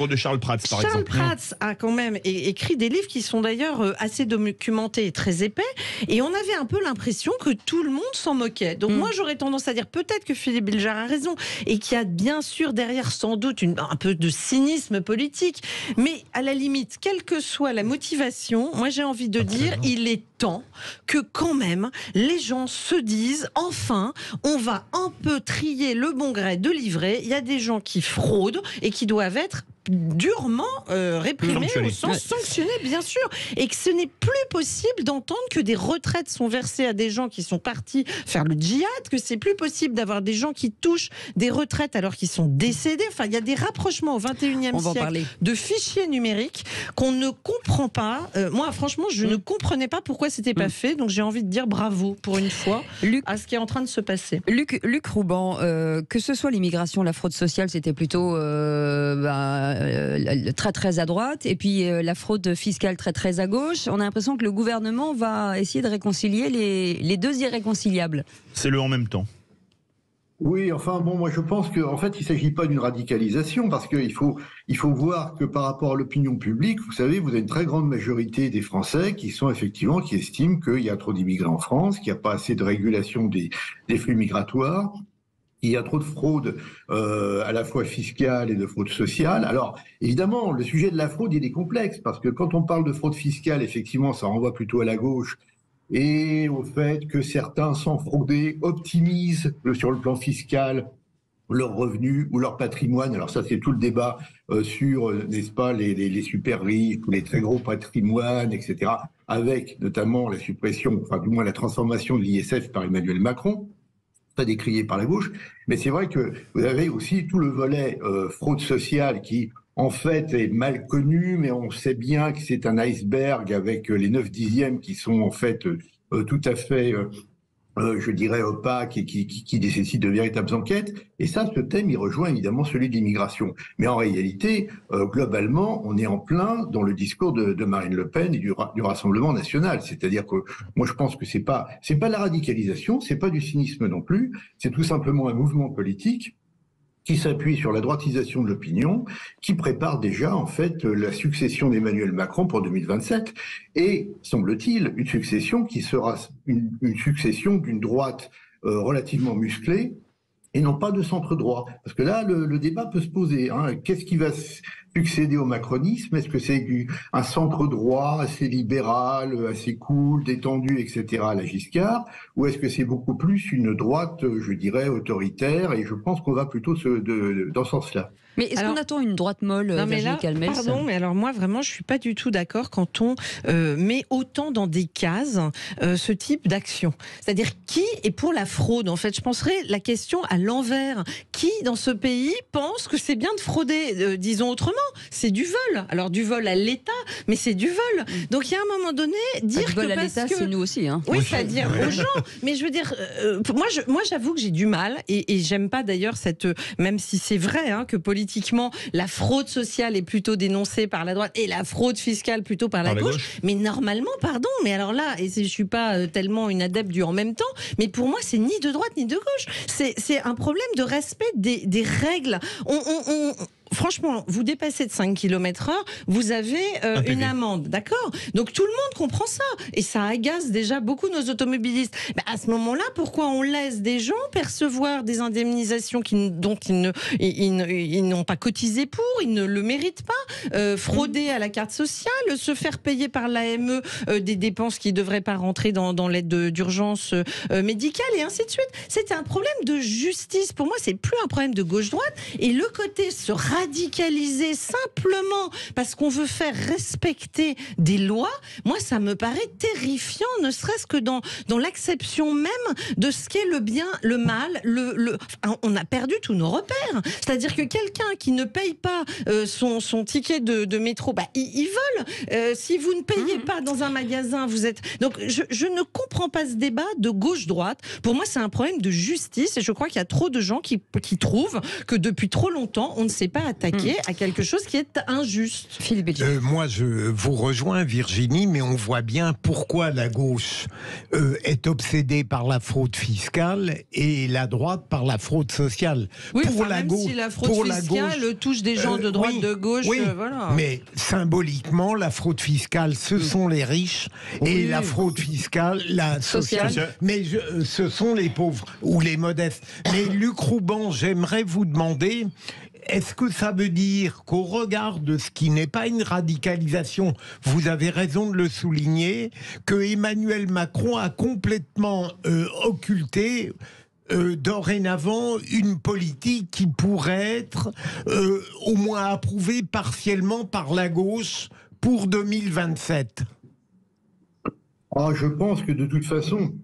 de Charles Prats, par exemple. Charles Prats a quand même écrit des livres qui sont d'ailleurs assez documentés et très épais, et on avait un peu l'impression que tout le monde s'en moquait. Donc moi j'aurais tendance à dire peut-être que Philippe Bilger a raison, et qu'il y a bien sûr derrière sans doute un peu de cynisme politique, mais à la limite, quelle que soit la motivation, moi j'ai envie de dire il est temps que quand même les gens se disent enfin on va un peu trier le bon gré de livret. Il y a des gens qui fraudent et qui doivent être durement réprimé, au sens sanctionné, bien sûr, et que ce n'est plus possible d'entendre que des retraites sont versées à des gens qui sont partis faire le djihad, que c'est plus possible d'avoir des gens qui touchent des retraites alors qu'ils sont décédés. Enfin, il y a des rapprochements au 21e siècle de fichiers numériques qu'on ne comprend pas. Moi, franchement, je ne comprenais pas pourquoi c'était pas fait, donc j'ai envie de dire bravo pour une fois à ce qui est en train de se passer. Luc Rouban, que ce soit l'immigration, la fraude sociale, c'était plutôt très très à droite, et puis la fraude fiscale très très à gauche. On a l'impression que le gouvernement va essayer de réconcilier les deux irréconciliables. C'est le en même temps. Oui, enfin bon, moi je pense qu'en fait il ne s'agit pas d'une radicalisation, parce qu'il faut voir que par rapport à l'opinion publique, vous savez, vous avez une très grande majorité des Français qui estiment qu'il y a trop d'immigrés en France, qu'il n'y a pas assez de régulation des flux migratoires, il y a trop de fraude à la fois fiscale et de fraude sociale. Alors évidemment, le sujet de la fraude il est complexe, parce que quand on parle de fraude fiscale, effectivement ça renvoie plutôt à la gauche, et au fait que certains, sans frauder, optimisent sur le plan fiscal leurs revenus ou leur patrimoine. Alors ça, c'est tout le débat sur, n'est-ce pas, les super riches, ou les très gros patrimoines, etc., avec notamment la suppression, enfin du moins la transformation de l'ISF par Emmanuel Macron, pas décrié par la gauche. Mais c'est vrai que vous avez aussi tout le volet fraude sociale qui, en fait, est mal connu, mais on sait bien que c'est un iceberg avec les 9/10 qui sont en fait tout à fait, je dirais, opaques et qui nécessitent de véritables enquêtes. Et ça, ce thème, il rejoint évidemment celui de l'immigration. Mais en réalité, globalement, on est en plein dans le discours de Marine Le Pen et du Rassemblement national. C'est-à-dire que moi, je pense que c'est pas la radicalisation, c'est pas du cynisme non plus, c'est tout simplement un mouvement politique qui s'appuie sur la droitisation de l'opinion, qui prépare déjà en fait la succession d'Emmanuel Macron pour 2027, et semble-t-il une succession qui sera une succession d'une droite relativement musclée et non pas de centre-droit. Parce que là, le débat peut se poser. Qu'est-ce qui va succéder au macronisme? Est-ce que c'est un centre-droit assez libéral, assez cool, détendu, etc. à la Giscard? Ou est-ce que c'est beaucoup plus une droite, je dirais, autoritaire? Et je pense qu'on va plutôt dans ce sens-là. Mais est-ce qu'on attend une droite molle, Virginie Calmels? Pardon, mais alors moi vraiment je suis pas du tout d'accord quand on met autant dans des cases ce type d'action. C'est-à-dire qui est pour la fraude? En fait, je penserais la question à l'envers. Qui dans ce pays pense que c'est bien de frauder? Disons autrement, c'est du vol. Alors du vol à l'État, mais c'est du vol. Donc il y a un moment donné dire du vol que à l'État, c'est nous aussi. Oui, c'est-à-dire aux gens. Mais je veux dire, moi j'avoue que j'ai du mal et j'aime pas d'ailleurs cette, même si c'est vrai que politiquement, la fraude sociale est plutôt dénoncée par la droite et la fraude fiscale plutôt par la gauche. Mais normalement, pardon, mais alors là, et je suis pas tellement une adepte du en même temps, mais pour moi, c'est ni de droite ni de gauche. C'est un problème de respect des règles. Franchement, vous dépassez de 5 km/h, vous avez une amende, d'accord? Donc tout le monde comprend ça. Et ça agace déjà beaucoup nos automobilistes. À ce moment-là, pourquoi on laisse des gens percevoir des indemnisations dont ils n'ont pas cotisé pour, ils ne le méritent pas, frauder à la carte sociale, se faire payer par l'AME des dépenses qui ne devraient pas rentrer dans l'aide d'urgence médicale, et ainsi de suite. C'est un problème de justice. Pour moi, c'est plus un problème de gauche-droite. Et le côté se radicaliser simplement parce qu'on veut faire respecter des lois, moi ça me paraît terrifiant, ne serait-ce que dans l'acception même de ce qu'est le bien, le mal, on a perdu tous nos repères. C'est-à-dire que quelqu'un qui ne paye pas son ticket de métro, il vole. Si vous ne payez pas dans un magasin, vous êtes... Donc je ne comprends pas ce débat de gauche-droite. Pour moi, c'est un problème de justice, et je crois qu'il y a trop de gens qui trouvent que depuis trop longtemps, on ne sait pas attaquer à quelque chose qui est injuste. Philippe moi, je vous rejoins, Virginie, mais on voit bien pourquoi la gauche est obsédée par la fraude fiscale et la droite par la fraude sociale. Oui, même si la fraude fiscale touche des gens de droite, de gauche, voilà. Mais symboliquement, la fraude fiscale, ce sont les riches, et la fraude fiscale, la sociale, mais ce sont les pauvres ou les modestes. Mais Luc Rouban, j'aimerais vous demander... Est-ce que ça veut dire qu'au regard de ce qui n'est pas une radicalisation, vous avez raison de le souligner, que Emmanuel Macron a complètement occulté dorénavant une politique qui pourrait être au moins approuvée partiellement par la gauche pour 2027? Je pense que de toute façon,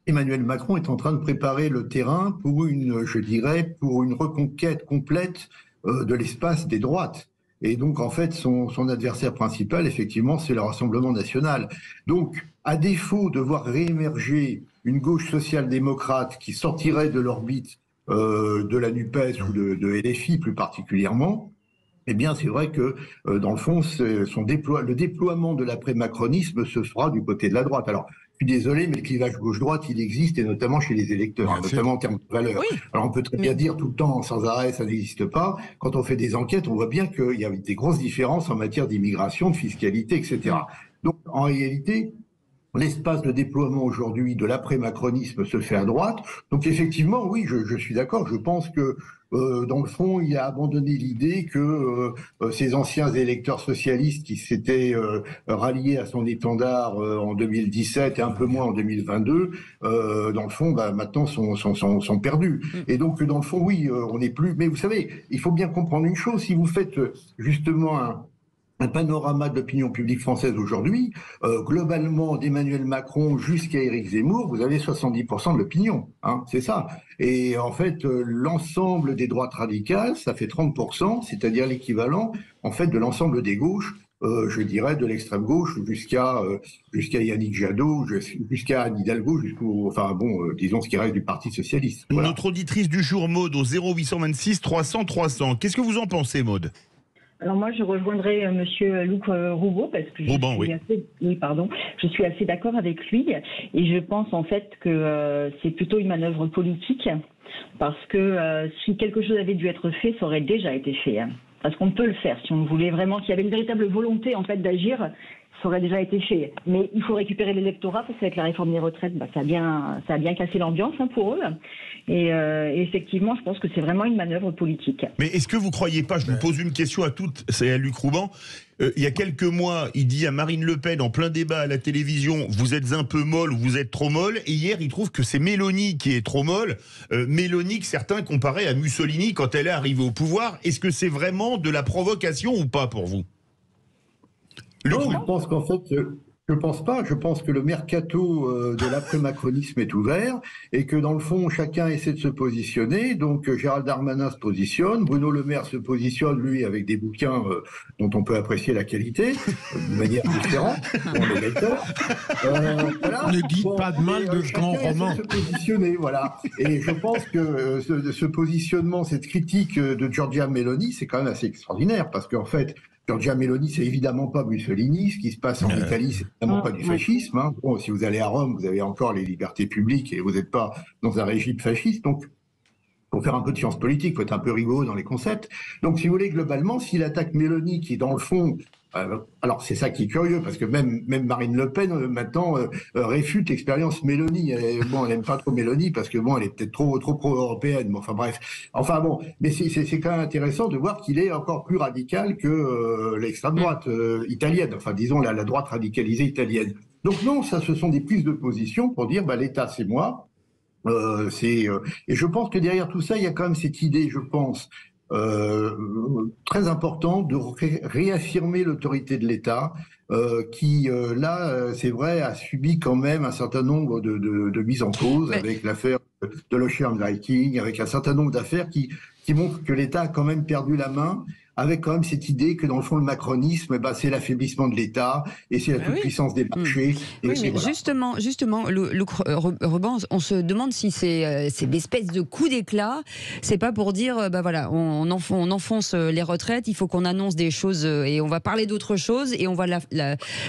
Emmanuel Macron est en train de préparer le terrain pour une reconquête complète de l'espace des droites. Et donc, en fait, son adversaire principal, effectivement, c'est le Rassemblement national. Donc, à défaut de voir réémerger une gauche social-démocrate qui sortirait de l'orbite de la NUPES ou de LFI plus particulièrement, eh bien, c'est vrai que, dans le fond, le déploiement de l'après-macronisme se fera du côté de la droite. Alors, je suis désolé, mais le clivage gauche-droite, il existe, et notamment chez les électeurs, notamment en termes de valeurs. Oui. Alors, on peut très bien dire tout le temps, sans arrêt, ça n'existe pas. Quand on fait des enquêtes, on voit bien qu'il y a des grosses différences en matière d'immigration, de fiscalité, etc. Donc, en réalité, l'espace de déploiement aujourd'hui de l'après-macronisme se fait à droite. Donc effectivement, oui, je suis d'accord. Je pense que dans le fond, il a abandonné l'idée que ces anciens électeurs socialistes qui s'étaient ralliés à son étendard en 2017 et un peu moins en 2022, dans le fond, maintenant sont perdus. Et donc, dans le fond, oui, on n'est plus... Mais vous savez, il faut bien comprendre une chose. Si vous faites justement un panorama de l'opinion publique française aujourd'hui, globalement, d'Emmanuel Macron jusqu'à Éric Zemmour, vous avez 70% de l'opinion, hein, c'est ça. Et en fait, l'ensemble des droites radicales, ça fait 30%, c'est-à-dire l'équivalent, en fait, de l'ensemble des gauches, je dirais, de l'extrême gauche jusqu'à Yannick Jadot, jusqu'à Anne Hidalgo, disons ce qui reste du Parti socialiste. Voilà. Notre auditrice du jour, Maude, au 0826 300 300. Qu'est-ce que vous en pensez, Maude? Alors moi, je rejoindrai Monsieur Luc Roubaud parce que je suis assez d'accord avec lui et je pense en fait que c'est plutôt une manœuvre politique parce que si quelque chose avait dû être fait, ça aurait déjà été fait. Hein. Parce qu'on peut le faire si on voulait vraiment, s'il y avait une véritable volonté en fait d'agir. Ça aurait déjà été fait. Mais il faut récupérer l'électorat parce qu'avec la réforme des retraites, ça a bien cassé l'ambiance pour eux. Et effectivement, je pense que c'est vraiment une manœuvre politique. Mais est-ce que vous croyez pas, je vous pose une question à toutes, c'est à Luc Rouban, il y a quelques mois, il dit à Marine Le Pen en plein débat à la télévision, vous êtes un peu molle ou vous êtes trop molle, et hier il trouve que c'est Mélanie qui est trop molle, Mélanie que certains comparaient à Mussolini quand elle est arrivée au pouvoir. Est-ce que c'est vraiment de la provocation ou pas pour vous? Non, je pense qu'en fait, je pense pas. Je pense que le mercato de l'après-macronisme est ouvert et que dans le fond, chacun essaie de se positionner. Donc Gérald Darmanin se positionne, Bruno Le Maire se positionne, lui, avec des bouquins dont on peut apprécier la qualité, de manière différente, pour les lecteurs. Voilà. Ne dites pas de mal de grands romans. Se positionner, voilà. Et je pense que ce positionnement, cette critique de Giorgia Meloni, c'est quand même assez extraordinaire parce qu'en fait, Giorgia Meloni, c'est évidemment pas Mussolini. Ce qui se passe en Italie, c'est évidemment pas du fascisme. Hein. Bon, si vous allez à Rome, vous avez encore les libertés publiques et vous n'êtes pas dans un régime fasciste. Donc, pour faire un peu de science politique, il faut être un peu rigoureux dans les concepts. Donc, si vous voulez, globalement, s'il attaque Meloni, qui est dans le fond... alors, c'est ça qui est curieux, parce que même Marine Le Pen, maintenant, réfute l'expérience Mélanie. Elle n'aime pas trop Mélanie, parce que elle est peut-être trop pro-européenne. Bon, enfin, bref. Enfin, bon, mais c'est quand même intéressant de voir qu'il est encore plus radical que l'extrême droite italienne. Enfin, disons, la droite radicalisée italienne. Donc, non, ça, ce sont des prises de position pour dire, l'État, c'est moi. Et je pense que derrière tout ça, il y a quand même cette idée, je pense, très important de réaffirmer l'autorité de l'État qui, c'est vrai, a subi quand même un certain nombre de mises en cause avec l'affaire de l'Ocean Viking, avec un certain nombre d'affaires qui montrent que l'État a quand même perdu la main, avec quand même cette idée que dans le fond le macronisme, c'est l'affaiblissement de l'État et c'est la toute-puissance des marchés. Oui, mais voilà. Justement, Luc Roubaud, on se demande si c'est l'espèce de coup d'éclat, c'est pas pour dire, on enfonce les retraites, il faut qu'on annonce des choses et on va parler d'autres choses et on va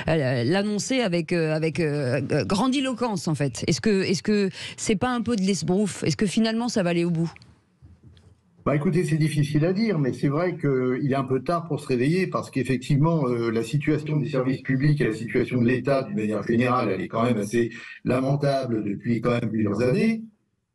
l'annoncer avec grandiloquence en fait. Est-ce que c'est pas un peu de l'esbrouf? Est-ce que finalement ça va aller au bout? Écoutez, c'est difficile à dire, mais c'est vrai qu'il est un peu tard pour se réveiller parce qu'effectivement, la situation des services publics et la situation de l'État, d'une manière générale, elle est quand même assez lamentable depuis quand même plusieurs années.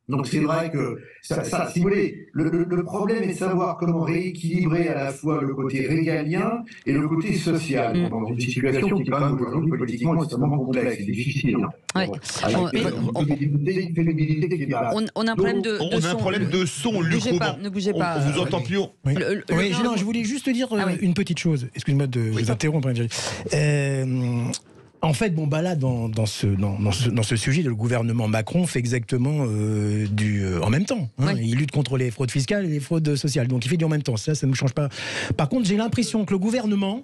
Donc c'est vrai que, ça, si vous voulez, le problème est de savoir comment rééquilibrer à la fois le côté régalien et le côté social, dans une situation qui est quand même aujourd'hui politiquement extrêmement complexe et difficile. Ouais. On a un problème de son. On a un problème de son, Luc Rouban. Ne bougez pas. On vous entend plus. Oui. Non, je voulais juste dire une petite chose. Excuse-moi de vous interrompre. En fait, là, dans ce sujet, le gouvernement Macron fait exactement en même temps. Il lutte contre les fraudes fiscales et les fraudes sociales. Donc, il fait du en même temps. Ça ne nous change pas. Par contre, j'ai l'impression que le gouvernement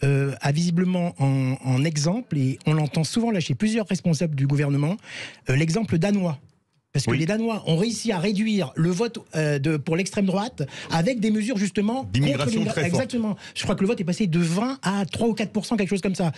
a visiblement en exemple, et on l'entend souvent là chez plusieurs responsables du gouvernement, l'exemple danois. Parce que les Danois ont réussi à réduire le vote pour l'extrême droite avec des mesures justement d'immigration très forte. Exactement. Je crois que le vote est passé de 20 à 3 ou 4%, quelque chose comme ça.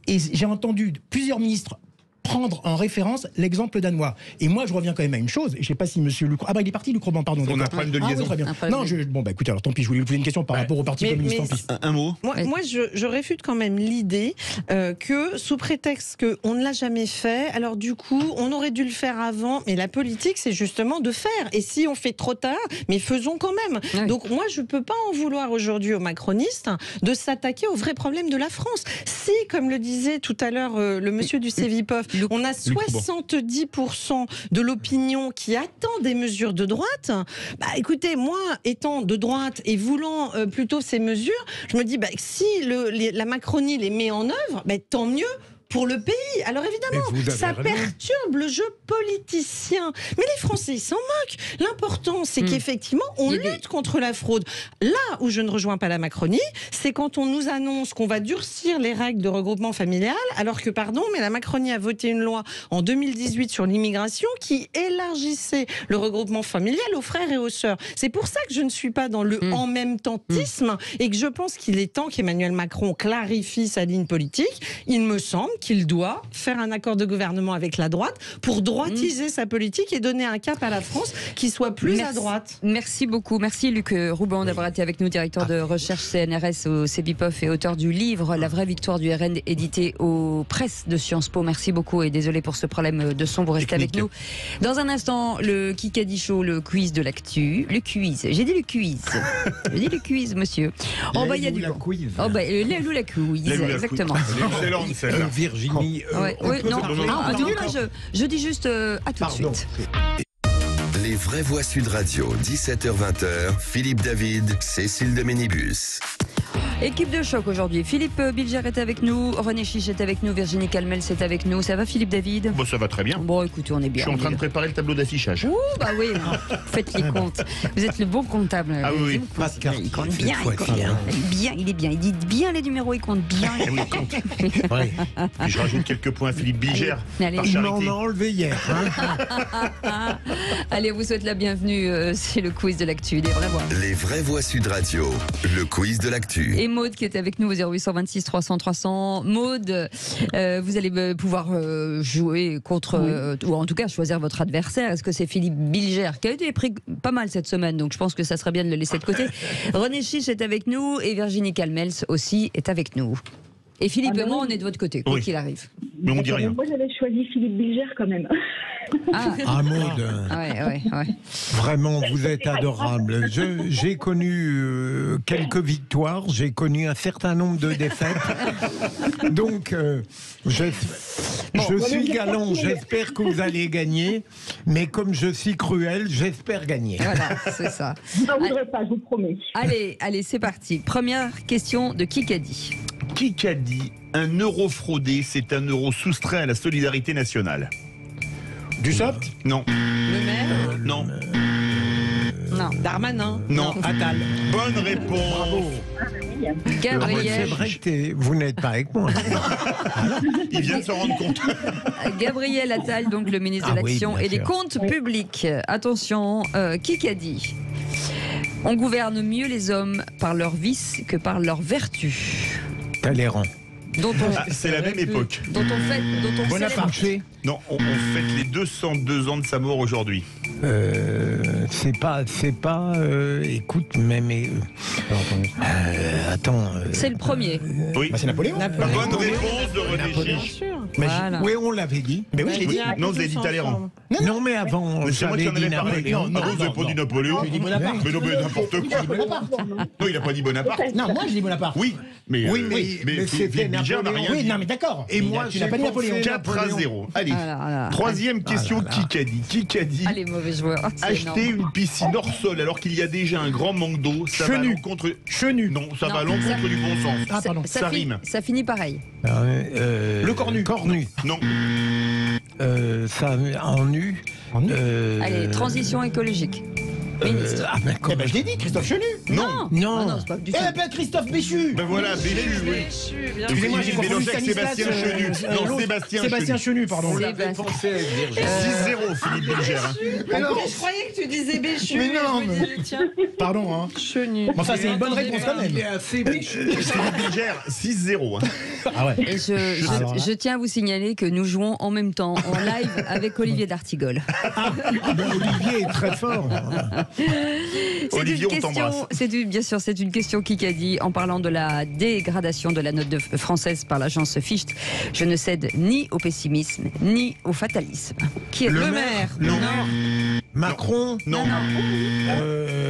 Et j'ai entendu plusieurs ministres prendre en référence l'exemple danois. Et moi, je reviens quand même à une chose. Je ne sais pas si monsieur Luc... il est parti, Luc Rouban, pardon. On a un problème de liaison. Oui, très bien. Non, écoutez, alors tant pis, je voulais vous poser une question par rapport au Parti communiste. Un mot. Moi, je réfute quand même l'idée que, sous prétexte qu'on ne l'a jamais fait, alors du coup, on aurait dû le faire avant, mais la politique, c'est justement de faire. Et si on fait trop tard, mais faisons quand même. Oui. Donc moi, je ne peux pas en vouloir aujourd'hui aux macronistes de s'attaquer aux vrais problèmes de la France. Si, comme le disait tout à l'heure le monsieur du Cevipof, on a 70% de l'opinion qui attend des mesures de droite. Écoutez, moi, étant de droite et voulant plutôt ces mesures, je me dis si la Macronie les met en œuvre, tant mieux pour le pays. Alors évidemment, ça perturbe le jeu politicien. Mais les Français, ils s'en moquent. L'important, c'est qu'effectivement, on lutte contre la fraude. Là où je ne rejoins pas la Macronie, c'est quand on nous annonce qu'on va durcir les règles de regroupement familial, alors que, mais la Macronie a voté une loi en 2018 sur l'immigration qui élargissait le regroupement familial aux frères et aux sœurs. C'est pour ça que je ne suis pas dans le en même temps-tisme et que je pense qu'il est temps qu'Emmanuel Macron clarifie sa ligne politique. Il me semble qu'il doit faire un accord de gouvernement avec la droite pour droitiser sa politique et donner un cap à la France qui soit plus à droite. Merci beaucoup. Merci Luc Rouban d'avoir été avec nous, directeur de recherche CNRS au Cevipof et auteur du livre La vraie victoire du RN, édité aux presses de Sciences Po. Merci beaucoup et désolé pour ce problème de son. Vous restez avec nous. Dans un instant, le Kikadi Show, le quiz de l'actu. Le quiz. J'ai dit le quiz. J'ai dit le quiz, monsieur. Il y a du la quiz. La quiz. Exactement. Excellente celle-là. Virginie. Je dis juste à tout de suite. Les vraies voix Sud Radio, 17h-20h, Philippe David, Cécile de Ménibus. Équipe de choc aujourd'hui. Philippe Bilger est avec nous, René Chiche est avec nous, Virginie Calmels est avec nous. Ça va Philippe David ? Ça va très bien. Bon, écoutez, on est bien. Je suis en train de préparer le tableau d'affichage. Ouh, oui, faites les comptes. Vous êtes le bon comptable. Ah oui, il compte bien, il est bien. Il dit bien les numéros, il compte bien. Oui, il compte. Puis je rajoute quelques points à Philippe Bilger. Allez. Il m'en a enlevé hier. Allez, on vous souhaite la bienvenue. C'est le quiz de l'actu. Les vraies voix. Les vraies voix Sud Radio, le quiz de l'actu. Et Maud qui est avec nous au 0826 300 300. Maud, vous allez pouvoir jouer contre, ou en tout cas choisir votre adversaire. Est-ce que c'est Philippe Bilger qui a été pris pas mal cette semaine, donc je pense que ça serait bien de le laisser de côté. René Chiche est avec nous et Virginie Calmels aussi est avec nous. Et Philippe et moi, on est de votre côté, quoi qu'il arrive. Mais on dit rien. Moi, j'avais choisi Philippe Bilger quand même. Maud. Ouais. Vraiment, vous êtes adorable. J'ai connu quelques victoires, j'ai connu un certain nombre de défaites. Donc, je suis galant, j'espère que vous allez gagner. Mais comme je suis cruel, j'espère gagner. Voilà, c'est ça. Je ne voudrais pas, je vous promets. Allez, c'est parti. Première question de Kikadi. Kikadi, un euro fraudé, c'est un euro soustrait à la solidarité nationale. Dussopt ? Non. Le maire ? Non. Non. Darmanin ? Non. Attal. Bonne réponse. Bravo. Gabriel. C'est vrai que vous n'êtes pas avec moi. Il vient de se rendre compte. Gabriel Attal, donc le ministre de l'Action et des Comptes publics. Attention, Kikadi. On gouverne mieux les hommes par leurs vices que par leurs vertus. Talleyrand. C'est la même époque. Dont on Bonaparte. Non, on fête les 202 ans de sa mort aujourd'hui. C'est pas. Écoute, attends. C'est le premier. Oui. C'est Napoléon. Bonne réponse de René Chiche. Voilà. Oui, on l'avait dit. Mais oui, je l'ai dit. Non, vous avez dit Talleyrand. Non, mais avant, Mais c'est moi qui en avais parlé. Napoléon. Non, vous n'avez pas dit Napoléon. J'ai dit Bonaparte. Mais non, mais n'importe quoi. Non, il n'a pas dit Bonaparte. Non, moi je dis Bonaparte. Oui, mais c'était Philippe Bilger n'a rien Oui, dit. non, mais d'accord. Et moi, tu n'as pas dit Napoléon. 4-0. Allez, Voilà. troisième question, qui a dit Ah, les mauvais joueurs. C'est acheter énorme. une piscine hors sol alors qu'il y a déjà un grand manque d'eau, ça va à Chenu. l'encontre... Chenu. Non, ça Non, va à l'encontre ça- du bon sens. Ah, pardon. Ça rime. Ça finit pareil. Le cornu. Cornu. Non. Ça, en nu. Allez, transition écologique. Ministre. Eh ben, je l'ai dit, Christophe Chenu. Non. Non. Ah non, c'est pas du tout. Eh ben, Christophe Béchu. Ben voilà, Béchu, oui. Excusez-moi, j'ai confondu mélangé avec Stanislas. Sébastien Chenu. Non, l'autre, Sébastien Chenu, pardon. On l'avait pensé avec Virginie. 6-0, Philippe Bilger. Mais je croyais que tu disais Béchu. Mais non, je me disais, tiens, Pardon, hein. Chenu. Bon, ça, c'est une bonne réponse quand même. Il est assez Béchu. Philippe Bilger, 6-0. Ah ouais. Et je tiens à vous signaler que nous jouons en même temps, en live, avec Olivier d'Artigol. Olivier est très fort. Olivier, on t'embrasse. Bien sûr, c'est une question qui a dit, en parlant de la dégradation de la note française par l'agence Fichte, je ne cède ni au pessimisme, ni au fatalisme. Qui est Le maire. Non. Macron. Non.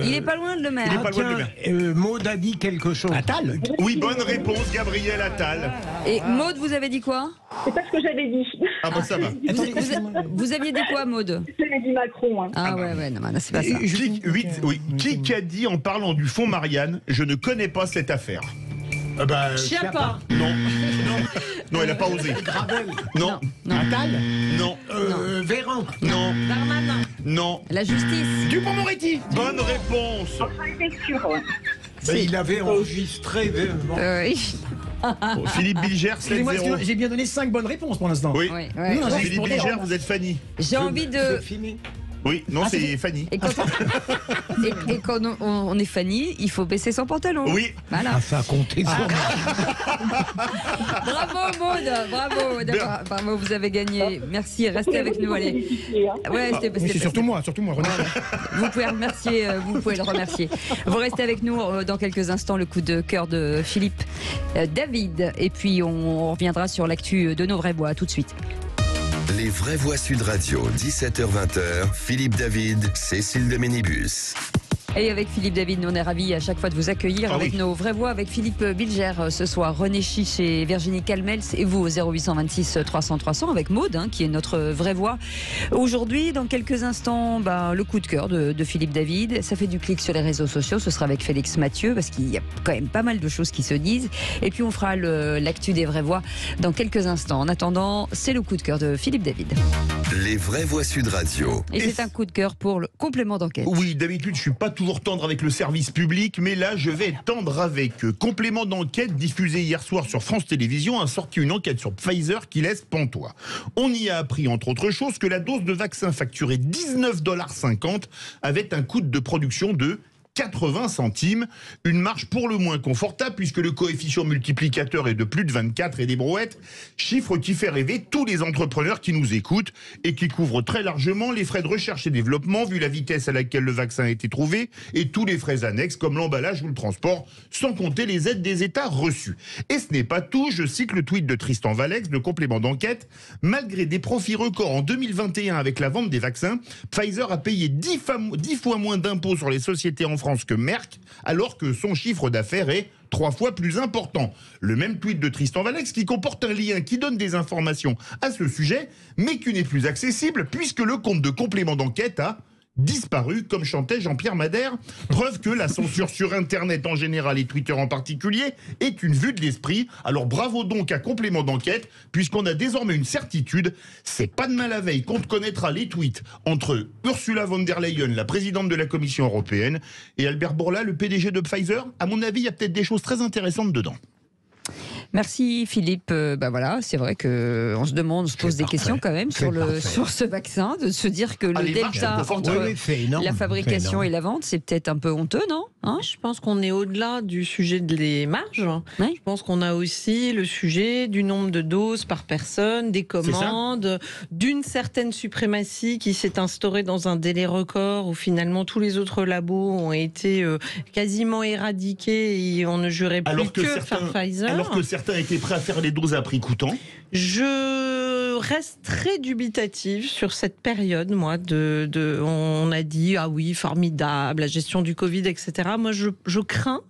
Il est pas loin de le maire. Il est pas loin de le maire. Maud a dit quelque chose. Attal. Oui, bonne réponse, Gabriel Attal. Et Maud, vous avez dit quoi? C'est pas ce que j'avais dit. Ah bah ça va. Vous aviez dit quoi, Maud? J'avais dit Macron. Hein. Ah ouais, non, c'est pas ça. Qui a dit en parlant du fonds Marianne, je ne connais pas cette affaire? Chiappa. Non, elle n'a pas osé. Non. Attal. Non. Véran. Non. Darmanin. Non. La justice. Dupond-Moretti. Bonne réponse. Il avait enregistré. Philippe Bilger, 7-0. Excusez-moi, j'ai bien donné 5 bonnes réponses pour l'instant. Oui. Ouais. Non, Philippe Bilger, vous êtes Fanny. J'ai envie de... Oui, non, c'est Fanny. Et quand on est Fanny, il faut baisser son pantalon. Oui. Voilà. Ah, ça a compté sur moi. Bravo Maud, bravo. Bravo, vous avez gagné. Merci, restez avec nous, allez. Ouais, C'est surtout moi, René. Vous pouvez le remercier. Vous restez avec nous dans quelques instants, le coup de cœur de Philippe David. Et puis on reviendra sur l'actu de nos vraies voix. Tout de suite. Les vraies voix Sud Radio, 17h-20h, Philippe David, Cécile de Ménibus. Et avec Philippe David, nous on est ravis à chaque fois de vous accueillir avec nos vraies voix, avec Philippe Bilger ce soir, René Chiche et Virginie Calmels, et vous au 0826 300 300 avec Maud, qui est notre vraie voix. Aujourd'hui, dans quelques instants, le coup de cœur de Philippe David. Ça fait du clic sur les réseaux sociaux, ce sera avec Félix Mathieu, parce qu'il y a quand même pas mal de choses qui se disent. Et puis on fera l'actu des vraies voix dans quelques instants. En attendant, c'est le coup de cœur de Philippe David. Les vraies voix Sud Radio. Et c'est un coup de cœur pour le complément d'enquête. Oui, d'habitude, je suis pas toujours tendre avec le service public, mais là, je vais être tendre avec eux. Complément d'enquête diffusé hier soir sur France Télévisions a sorti une enquête sur Pfizer qui laisse pantois. On y a appris, entre autres choses, que la dose de vaccin facturée $19,50 avait un coût de production de 80 centimes, une marge pour le moins confortable puisque le coefficient multiplicateur est de plus de 24 et des brouettes, chiffre qui fait rêver tous les entrepreneurs qui nous écoutent et qui couvre très largement les frais de recherche et développement vu la vitesse à laquelle le vaccin a été trouvé et tous les frais annexes comme l'emballage ou le transport, sans compter les aides des États reçues. Et ce n'est pas tout, je cite le tweet de Tristan Valex de complément d'enquête, malgré des profits records en 2021 avec la vente des vaccins, Pfizer a payé 10 fois moins d'impôts sur les sociétés en France que Merck, alors que son chiffre d'affaires est 3 fois plus important. Le même tweet de Tristan Valex qui comporte un lien qui donne des informations à ce sujet, mais qui n'est plus accessible puisque le compte de complément d'enquête a disparu, comme chantait Jean-Pierre Madère. Preuve que la censure sur Internet en général et Twitter en particulier est une vue de l'esprit. Alors bravo donc à complément d'enquête, puisqu'on a désormais une certitude, c'est pas demain la veille qu'on connaîtra les tweets entre Ursula von der Leyen, la présidente de la Commission européenne, et Albert Bourla, le PDG de Pfizer. À mon avis, il y a peut-être des choses très intéressantes dedans. Merci Philippe. Voilà, c'est vrai qu'on se demande, on se pose des questions quand même sur ce vaccin, de se dire que le delta entre la fabrication et la vente, c'est peut-être un peu honteux, non ? Je pense qu'on est au-delà du sujet des marges. Ouais. Je pense qu'on a aussi le sujet du nombre de doses par personne, des commandes, d'une certaine suprématie qui s'est instaurée dans un délai record où finalement tous les autres labos ont été quasiment éradiqués et on ne jurait plus que par Pfizer. Alors que certains certains étaient prêts à faire les doses à prix coûtant. Je reste très dubitative sur cette période, moi. On a dit, ah oui, formidable, la gestion du Covid, etc. Moi, je crains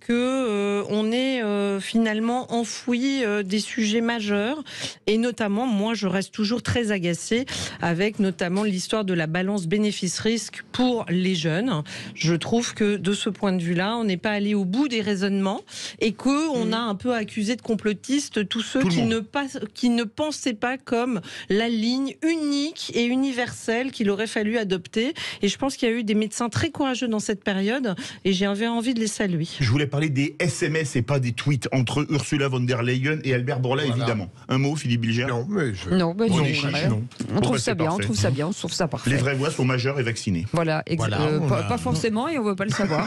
que on ait finalement enfoui des sujets majeurs, et notamment, moi je reste toujours très agacée avec notamment l'histoire de la balance bénéfice-risque pour les jeunes. Je trouve que de ce point de vue-là, on n'est pas allé au bout des raisonnements et qu'on a un peu accusé de complotistes tous ceux qui ne pensaient pas comme la ligne unique et universelle qu'il aurait fallu adopter. Et je pense qu'il y a eu des médecins très courageux dans cette période et j'avais envie de les saluer. Je voulais parler des SMS et pas des tweets entre Ursula von der Leyen et Albert Bourla, évidemment. Un mot, Philippe Bilger? Non, on trouve ça bien, on trouve ça parfait. Les vraies voix sont majeures et vaccinées. Voilà, pas forcément, et on ne veut pas le savoir.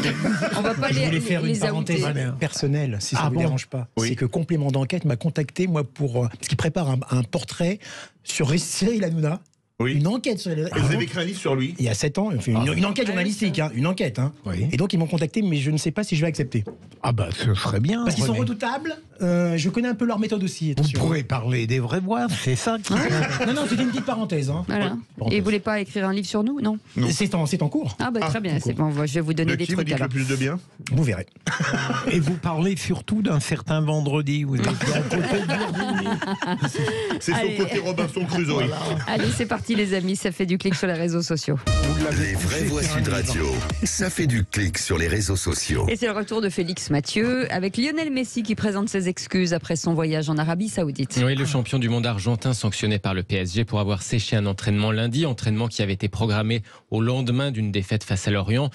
On va pas Je voulais faire une parenthèse personnelle, si ça ne vous dérange pas. Oui. C'est que Complément d'enquête m'a contacté, moi, parce qu'il prépare un portrait sur Cyril Hanouna. Oui. Une enquête sur les... Et vous avez écrit un livre sur lui? Il y a 7 ans, une enquête journalistique, une enquête. Oui. Et donc ils m'ont contacté, mais je ne sais pas si je vais accepter. Ah bah ce serait bien. Parce qu'ils sont redoutables, je connais un peu leur méthode aussi. Attention. Vous pourrez parler des vraies voix, c'est ça Non, c'était une petite parenthèse. Voilà. Et vous voulez pas écrire un livre sur nous, non? C'est en cours. Ah bah très bien, c'est bon, je vais vous donner des trucs alors. Le plus de bien? Vous verrez. Et vous parlez surtout d'un certain vendredi. Vous êtes à côté de Virginie. C'est son côté Robinson Crusoe. Voilà. Allez, c'est parti les amis, ça fait du clic sur les réseaux sociaux. Les vraies voix Sud Radio, ça fait du clic sur les réseaux sociaux. Et c'est le retour de Félix Mathieu avec Lionel Messi qui présente ses excuses après son voyage en Arabie Saoudite. Oui, le champion du monde argentin sanctionné par le PSG pour avoir séché un entraînement lundi, entraînement qui avait été programmé au lendemain d'une défaite face à Lorient.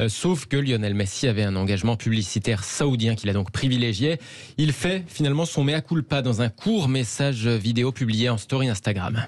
Sauf que Lionel Messi avait un engagement publicitaire saoudien qu'il a donc privilégié. Il fait finalement son mea culpa dans un court message vidéo publié en story Instagram.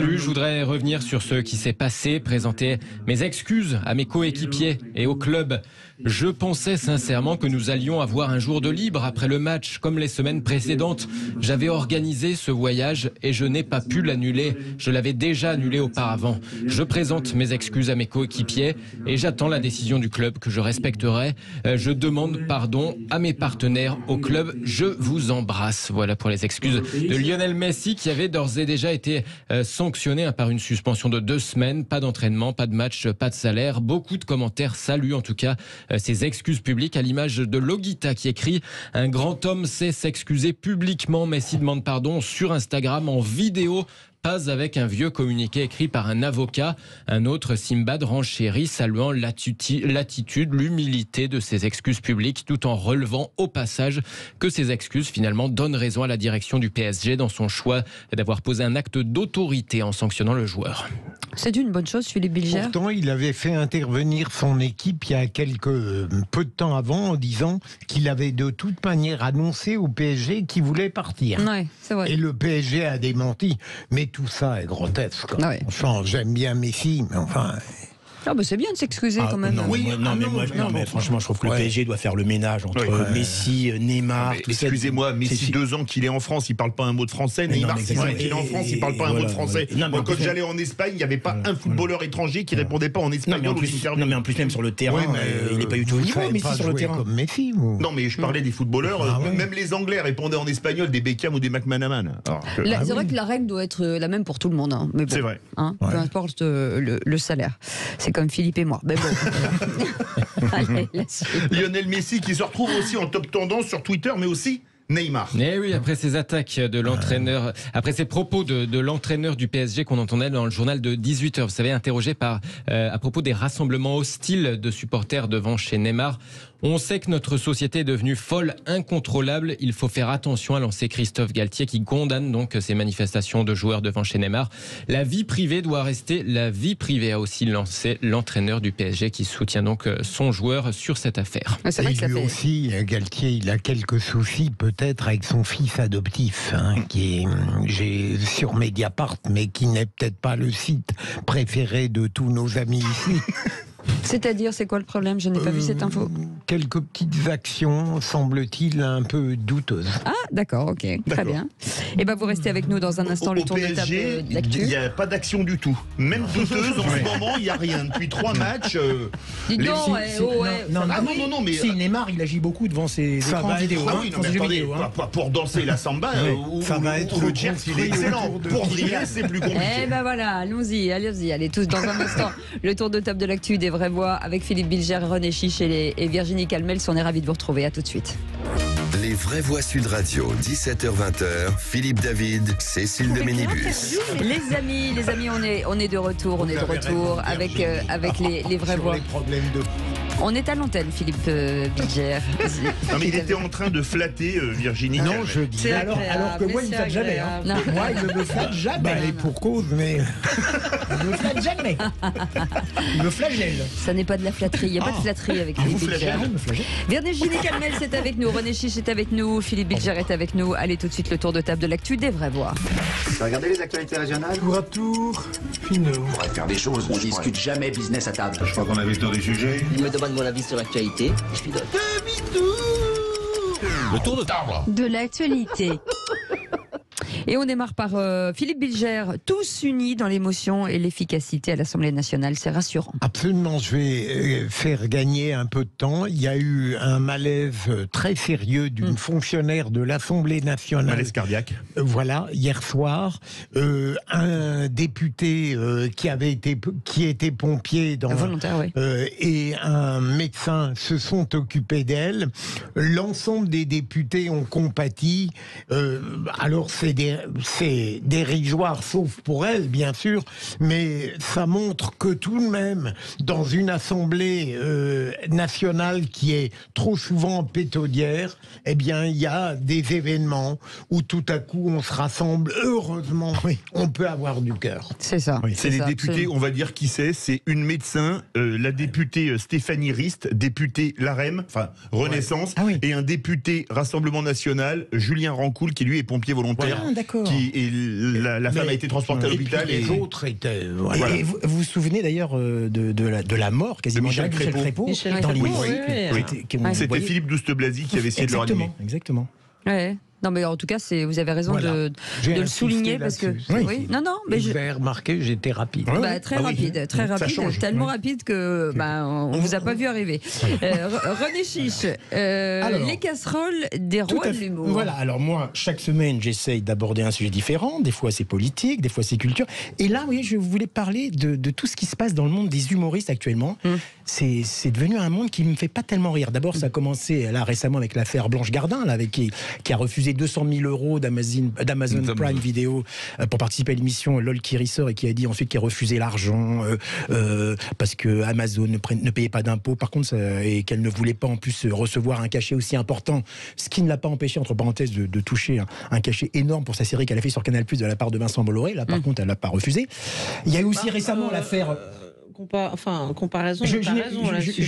Salut, je voudrais revenir sur ce qui s'est passé, présenter mes excuses à mes coéquipiers et au club. Je pensais sincèrement que nous allions avoir un jour de libre après le match, comme les semaines précédentes. J'avais organisé ce voyage et je n'ai pas pu l'annuler. Je l'avais déjà annulé auparavant. Je présente mes excuses à mes coéquipiers et j'attends la décision du club que je respecterai. Je demande pardon à mes partenaires au club. Je vous embrasse. Voilà pour les excuses de Lionel Messi qui avait d'ores et déjà été sanctionné par une suspension de 2 semaines. Pas d'entraînement, pas de match, pas de salaire. Beaucoup de commentaires saluent en tout cas ces excuses publiques, à l'image de Logita qui écrit « Un grand homme sait s'excuser publiquement. Messi demande pardon sur Instagram en vidéo. » Pas avec un vieux communiqué écrit par un avocat. Un autre, Simbad, renchérit, saluant l'attitude, l'humilité de ses excuses publiques, tout en relevant au passage que ces excuses finalement donnent raison à la direction du PSG dans son choix d'avoir posé un acte d'autorité en sanctionnant le joueur. C'est une bonne chose, Philippe Bilger. Pourtant, il avait fait intervenir son équipe il y a peu de temps avant en disant qu'il avait de toute manière annoncé au PSG qu'il voulait partir. Ouais, c'est vrai. Et le PSG a démenti. Mais tout ça est grotesque. Ouais. Enfin, j'aime bien Messi, mais enfin... Ah bah c'est bien de s'excuser quand même. Mais franchement, je trouve que le PSG doit faire le ménage entre Messi, Neymar. Excusez-moi, Messi 2 ans qu'il est en France, il parle pas un mot de français. Neymar 6 ans qu'il est en France, il parle pas un mot de français. Moi, quand j'allais en Espagne, il n'y avait pas un footballeur étranger qui répondait pas en espagnol. Non, mais en plus même sur le terrain, il n'est pas du tout au niveau. Messi sur le terrain. Comme Messi, non, mais je parlais des footballeurs. Même les Anglais répondaient en espagnol, des Beckham ou des McManaman. C'est vrai que la règle doit être la même pour tout le monde. C'est vrai. Peu importe le salaire. C'est comme Philippe et moi. Mais bon. Allez, Lionel Messi qui se retrouve aussi en top tendance sur Twitter, mais aussi Neymar. Eh oui, après ces attaques de l'entraîneur, après ces propos de l'entraîneur du PSG qu'on entendait dans le journal de 18h, vous savez, interrogé à propos des rassemblements hostiles de supporters devant chez Neymar. On sait que notre société est devenue folle, incontrôlable. Il faut faire attention, a lancé Christophe Galtier, qui condamne donc ces manifestations de joueurs devant chez Neymar. La vie privée doit rester la vie privée, a aussi lancé l'entraîneur du PSG, qui soutient donc son joueur sur cette affaire. C'est vrai que lui aussi, Galtier, il a quelques soucis peut-être avec son fils adoptif, qui est sur Mediapart, mais qui n'est peut-être pas le site préféré de tous nos amis ici. C'est-à-dire, c'est quoi le problème? Je n'ai pas vu cette info. quelques petites actions, semble-t-il, un peu douteuses. Ah, d'accord, ok, très bien. Et ben vous restez avec nous dans un instant, le tour de table de l'actu. Il n'y a pas d'action du tout. Même douteuse, en ce moment, il n'y a rien. Depuis 3 matchs... Dis donc, non, mais... Si, Neymar, il agit beaucoup devant ses écrans vidéo. Ah oui, non, mais attendez, pas pour danser la samba, ça va être le Jers, il est excellent. Pour driller, c'est plus compliqué. Eh ben voilà, allons-y, allez tous dans un instant. Le tour de table de l'actu des vraies voix avec Philippe Bilger, René Chiche et Virginie Calmels. On est ravis de vous retrouver. À tout de suite. Les vraies voix Sud Radio, 17h-20h, Philippe David, Cécile de Ménibus. Les amis, on est de retour, avec les vraies voix. On est à l'antenne, Philippe Bilger. Non, mais il était en train de flatter Virginie. Non, je dis. Alors que moi, il ne me flatte jamais. Moi, il ne me flatte jamais. Et pour cause, mais. Il ne me flatte jamais. Il me flagelle. Ça n'est pas de la flatterie. Il n'y a pas de flatterie avec Philippe Bilger. Virginie Calmels est avec nous. René Chiche est avec nous. Philippe Bilger est avec nous. Allez, tout de suite, le tour de table de l'actu des vraies voix. Vous regardez les actualités régionales? Tour à tour, Finot. On pourrait faire des choses. On discute jamais business à table. Je crois qu'on a vu le tour des sujets. Il me demande mon avis sur l'actualité. Je suis de Le tour de table de l'actualité. Et on démarre par Philippe Bilger, tous unis dans l'émotion et l'efficacité à l'Assemblée nationale, c'est rassurant. Absolument, je vais faire gagner un peu de temps. Il y a eu un malaise très sérieux d'une fonctionnaire de l'Assemblée nationale. Malaise cardiaque. Voilà, hier soir, un député qui était pompier volontaire, oui. Et un médecin se sont occupés d'elle. L'ensemble des députés ont compati. Alors c'est dérisoire, sauf pour elle, bien sûr, mais ça montre que tout de même, dans une assemblée nationale qui est trop souvent pétaudière, eh bien, il y a des événements où tout à coup on se rassemble. Heureusement, on peut avoir du cœur. C'est ça. Oui, c'est les députés, on va dire qui c'est une médecin, la députée Stéphanie Rist, députée LaREM, enfin Renaissance, et un député Rassemblement National, Julien Rancoul, qui lui est pompier volontaire. Ah, d'accord. La femme a été transportée à l'hôpital. Et les autres étaient... Voilà. Et vous vous souvenez d'ailleurs de la mort quasiment de Michel Crépeau dans l'émission. C'était Philippe Douste-Blazy qui avait essayé de le ranimer. Exactement. Ouais. Non, mais en tout cas, vous avez raison de le souligner parce que. Oui. Non, mais vous avez remarqué, j'étais rapide. Très rapide, tellement rapide que on vous a pas vu arriver. René Chiche, les casseroles des rois de l'humour. Voilà. Alors moi, chaque semaine, j'essaye d'aborder un sujet différent. Des fois, c'est politique, des fois, c'est culture. Et là, oui, je voulais parler de tout ce qui se passe dans le monde des humoristes actuellement. C'est devenu un monde qui me fait pas tellement rire. D'abord, ça a commencé là récemment avec l'affaire Blanche Gardin, là, avec qui a refusé 200 000 € d'Amazon Prime Video pour participer à l'émission LOL qui ressort et qui a dit ensuite qu'il a refusé l'argent parce que Amazon ne payait pas d'impôts par contre et qu'elle ne voulait pas en plus recevoir un cachet aussi important, ce qui ne l'a pas empêché entre parenthèses de toucher un cachet énorme pour sa série qu'elle a fait sur Canal+ de la part de Vincent Bolloré. Là par contre elle l'a pas refusé. Il y a eu aussi récemment l'affaire comparaison, je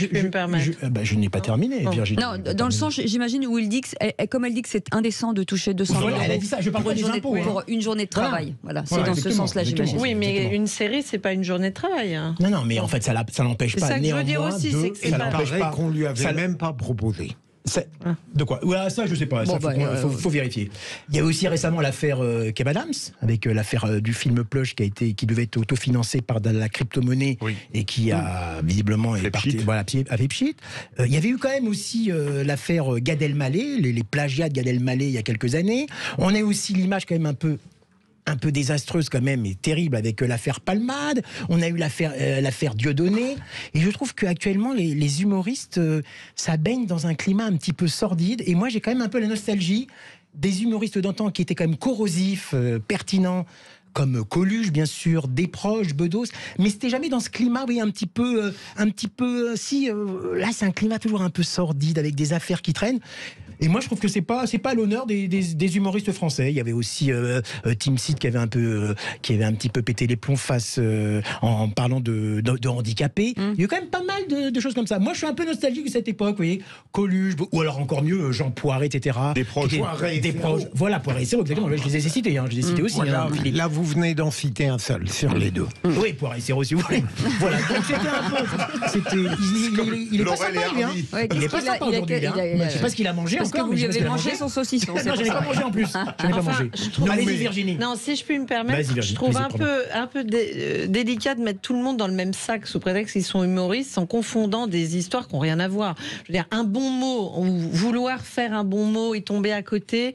peux me permettre. Je n'ai pas terminé, Virginie. Non, dans le sens, j'imagine, où il dit que, comme elle dit que c'est indécent de toucher 200 000 €. Elle a dit ça, je parle pas des impôts. Pour une journée de travail. Voilà, c'est dans ce sens-là, j'imagine. Oui, mais une série, c'est pas une journée de travail. Non, mais en fait, ça n'empêche pas. C'est ça que je veux dire aussi, c'est que ça n'empêche pas qu'on lui avait même pas proposé. De quoi? Ouais, ça je sais pas, faut vérifier. Il y a aussi récemment l'affaire Kev Adams, avec l'affaire du film Plush qui devait être autofinancé par de la crypto-monnaie et qui a visiblement fait pchit. Il y avait eu quand même aussi l'affaire Gad Elmaleh, les plagiats de Gad Elmaleh il y a quelques années. On a aussi l'image quand même un peu désastreuse quand même et terrible avec l'affaire Palmade. On a eu l'affaire Dieudonné. Et je trouve qu'actuellement, les humoristes, ça baigne dans un climat un petit peu sordide. Et moi, j'ai quand même un peu la nostalgie des humoristes d'antan qui étaient quand même corrosifs, pertinents, comme Coluche, bien sûr, Desproges, Bedos, mais c'était jamais dans ce climat, oui, un petit peu, là, c'est un climat toujours un peu sordide, avec des affaires qui traînent. Et moi, je trouve que c'est pas l'honneur des humoristes français. Il y avait aussi Tim Seed qui avait un petit peu pété les plombs face en parlant de handicapés. Il y a eu quand même pas mal de choses comme ça. Moi, je suis un peu nostalgique de cette époque, vous voyez, Coluche, ou alors encore mieux, Jean Poiret, etc. Desproges. Voilà, Poiret et Serrault, exactement. Je les ai cités, aussi. Voilà, là, vous vous venez d'en citer un seul sur les deux. Oui, poire et sirop si vous voulez. Voilà, donc c'était un peu... Il est pas sympa, lui, hein. Ouais, Il est pas sympa aujourd'hui, hein. Je sais pas ce qu'il a mangé encore. Parce que vous lui avez mangé son saucisson. Non, je n'ai pas mangé en plus. Je n'ai pas mangé. Allez-y, Virginie. Non, si je puis me permettre, je trouve un peu délicat de mettre tout le monde dans le même sac sous prétexte qu'ils sont humoristes en confondant des histoires qui n'ont rien à voir. Je veux dire, un bon mot, ou vouloir faire un bon mot et tomber à côté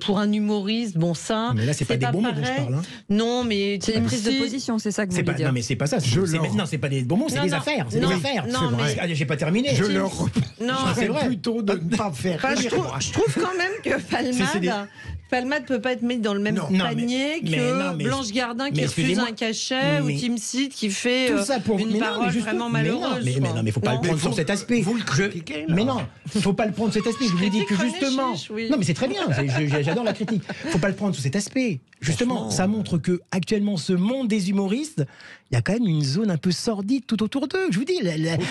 pour un humoriste, bon ça. Mais là, c'est pas des bons mots dont je parle. Hein. Non, mais c'est une prise de position, c'est ça que vous voulez dire. Non, mais c'est pas ça. Non, c'est pas des bons mots, c'est des affaires. C'est des affaires. Non, mais j'ai pas terminé. C'est vrai. Plutôt de ne pas faire. Je trouve quand même que Palmade peut pas être mis dans le même panier que Blanche Gardin qui refuse un cachet ou Tim Seed qui fait une parole vraiment malheureuse. Mais non, mais faut pas le prendre sur cet aspect. Vous le critiquez, mais non, faut pas le prendre sur cet aspect. Je vous dis que justement, non, mais c'est très bien. J'adore la critique. Faut pas le prendre sur cet aspect. Justement, ça montre que actuellement, ce monde des humoristes, il y a quand même une zone un peu sordide tout autour d'eux. Je vous dis,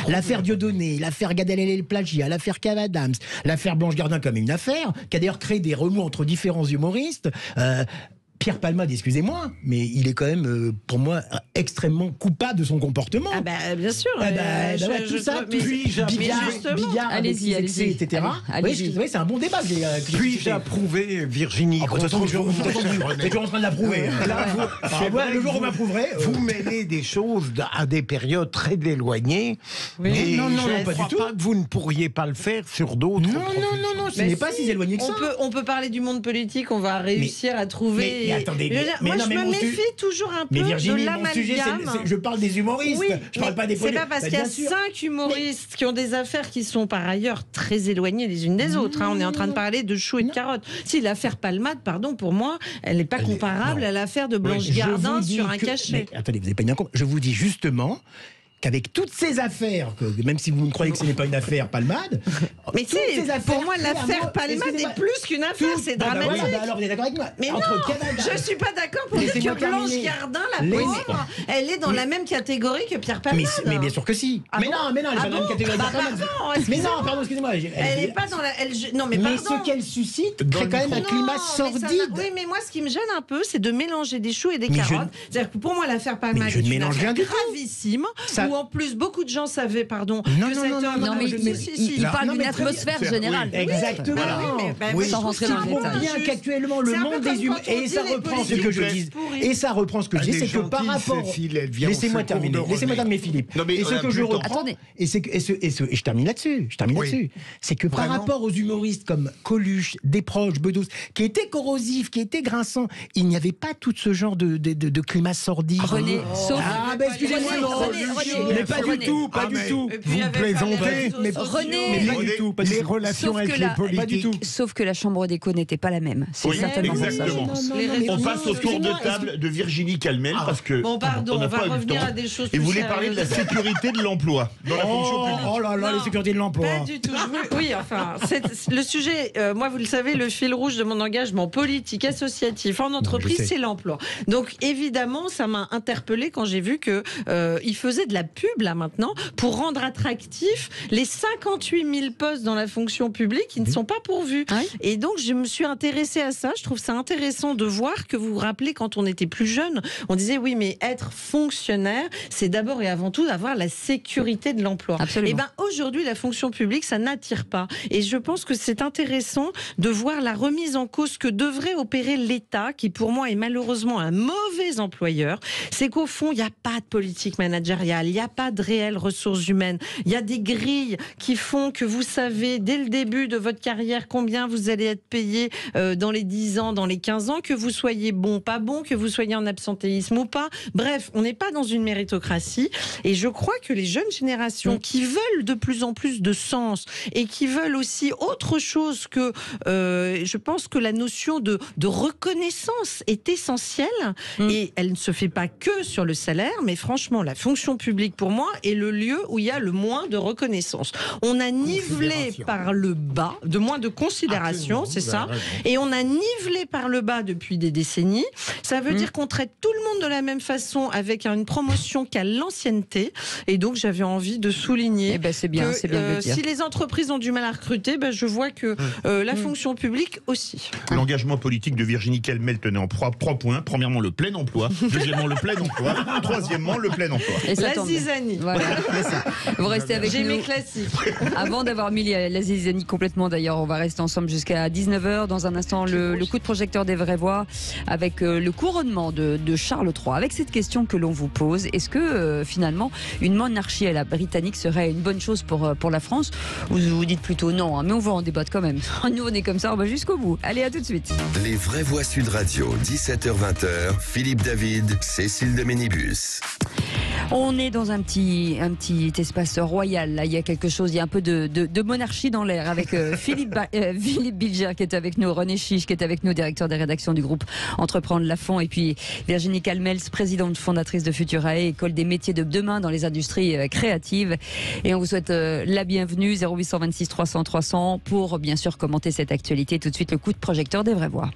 l'affaire Dieudonné, l'affaire Gad Elmaleh le plagiat, l'affaire Kev Adams, l'affaire Blanche Gardin comme une affaire qui a d'ailleurs créé des remous entre différents humoristes. Pierre Palmade, excusez-moi, mais il est quand même, pour moi, extrêmement coupable de son comportement. Ah bah, bien sûr. Tout ça, Bigard, allez-y, etc. Oui, c'est un bon débat. Puis-je approuver, Virginie? De toute façon, je suis toujours en train de l'approuver. Le jour où vous m'approuverez... Vous mêlez des choses à des périodes très éloignées. Oui. Non, pas du tout. Pas que vous ne pourriez pas le faire sur d'autres. Non, ce n'est pas si éloigné que ça. On peut parler du monde politique, on va réussir à trouver... Mais attendez, moi je me méfie toujours un peu Virginie, de l'amalgame. Je parle des humoristes, je parle pas des politiques. C'est pas parce qu'il y a 5 humoristes qui ont des affaires qui sont par ailleurs très éloignées les unes des autres. On est en train de parler de choux et de carottes. Si l'affaire Palmade, pardon, pour moi, elle n'est pas comparable à l'affaire de Blanche Gardin sur un cachet. Attendez, vous n'avez pas bien compris. Je vous dis justement qu'avec toutes ces affaires, même si vous me croyez que ce n'est pas une affaire Palmade, mais pour moi l'affaire Palmade est plus qu'une affaire, c'est dramatique. Alors vous êtes d'accord avec moi? Mais non, je suis pas d'accord pour dire que Blanche Gardin, la pauvre, elle est dans la même catégorie que Pierre Palmade. Mais bien sûr que si. Mais non, elle n'est pas dans la même catégorie que Pierre Palmade. Mais non, pardon, excusez-moi. Elle n'est pas dans la... Non, mais pardon. Mais ce qu'elle suscite crée quand même un climat sordide. Oui, mais moi ce qui me gêne un peu, c'est de mélanger des choux et des carottes. C'est-à-dire que pour moi l'affaire Palmade est une affaire gravissime, où en plus beaucoup de gens savaient, pardon, que cet homme... Non, mais il parle d'une atmosphère générale. Exactement. Sans rentrer dans le détail. Bien qu'actuellement, le monde des humains... Et ça reprend ce que je dis. Et ça reprend ce que je dis, c'est que par rapport... Laissez-moi terminer, Philippe. Et ce que je reprends... Et je termine là-dessus. C'est que par rapport aux humoristes comme Coluche, Desproges, Bedos, qui étaient corrosifs, qui étaient grinçants, il n'y avait pas tout ce genre de climat sordide. René, sauf... Ah, ben excusez-moi, mais pas du tout. Vous plaisantez, mais René, pas du tout. Les relations avec les politiques. Sauf que la chambre d'écho n'était pas la même. C'est certainement ça. Exactement. On passe au tour de table de Virginie Calmel parce que bon, pardon, on va revenir à des choses. Et vous voulez parler de la sécurité de l'emploi dans la fonction publique. Oh là là, la sécurité de l'emploi. Pas du tout. Oui, enfin, le sujet, moi, vous le savez, le fil rouge de mon engagement politique, associatif, en entreprise, c'est l'emploi. Donc, évidemment, ça m'a interpellée quand j'ai vu que il faisait de la pub là maintenant pour rendre attractifs les 58 000 postes dans la fonction publique qui ne sont pas pourvus. Et donc, je me suis intéressée à ça. Je trouve ça intéressant de voir que vous vous rappelez quand on était plus jeune, on disait oui, mais être fonctionnaire, c'est d'abord et avant tout d'avoir la sécurité de l'emploi. Et ben aujourd'hui, la fonction publique, ça n'attire pas. Et je pense que c'est intéressant de voir la remise en cause que devrait opérer l'État, qui pour moi est malheureusement un mauvais employeur. C'est qu'au fond, il n'y a pas de politique managériale, il n'y a pas de réelles ressources humaines. Il y a des grilles qui font que vous savez dès le début de votre carrière combien vous allez être payé dans les 10 ans, dans les 15 ans, que vous soyez bon, pas bon, que vous soyez en absentéisme ou pas. Bref, on n'est pas dans une méritocratie. Et je crois que les jeunes générations qui veulent de plus en plus de sens et qui veulent aussi autre chose que... je pense que la notion de reconnaissance est essentielle et elle ne se fait pas que sur le salaire, mais franchement, la fonction publique République, pour moi, est le lieu où il y a le moins de reconnaissance. On a nivelé par le bas, de moins de considération, c'est ça. Et on a nivelé par le bas depuis des décennies. Ça veut dire qu'on traite tout le monde de la même façon, avec une promotion qu'à l'ancienneté. Et donc, j'avais envie de souligner c'est bien, que c'est bien de le dire. si les entreprises ont du mal à recruter, je vois que la fonction publique aussi. L'engagement politique de Virginie Calmel tenait en 3 points. Premièrement, le plein emploi. Deuxièmement, le plein emploi. Troisièmement, le plein emploi. Et ça la tombe. zizanie. Voilà, c'est ça. Vous restez avec J'ai nous. mes classiques. Avant d'avoir mis la zizanie complètement, d'ailleurs, on va rester ensemble jusqu'à 19h. Dans un instant, le coup de projecteur des vraies voix avec le couronnement de Charles III. Avec cette question que l'on vous pose, est-ce que finalement une monarchie à la britannique serait une bonne chose pour la France? Vous dites plutôt non, mais on va en débattre quand même. Nous, on est comme ça, on va jusqu'au bout. Allez, à tout de suite. Les vraies voix Sud Radio, 17h-20h, Philippe David, Cécile de Ménibus. On est dans un petit espace royal. Là, il y a quelque chose, il y a un peu de monarchie dans l'air avec Philippe Bilger qui est avec nous, René Chiche qui est avec nous, directeur des rédactions du groupe Entreprendre Lafond, et puis Virginie Calmel, présidente fondatrice de Futurae, école des métiers de demain dans les industries créatives. Et on vous souhaite la bienvenue, 0826 300 300, pour bien sûr commenter cette actualité. Tout de suite, le coup de projecteur des vraies voix.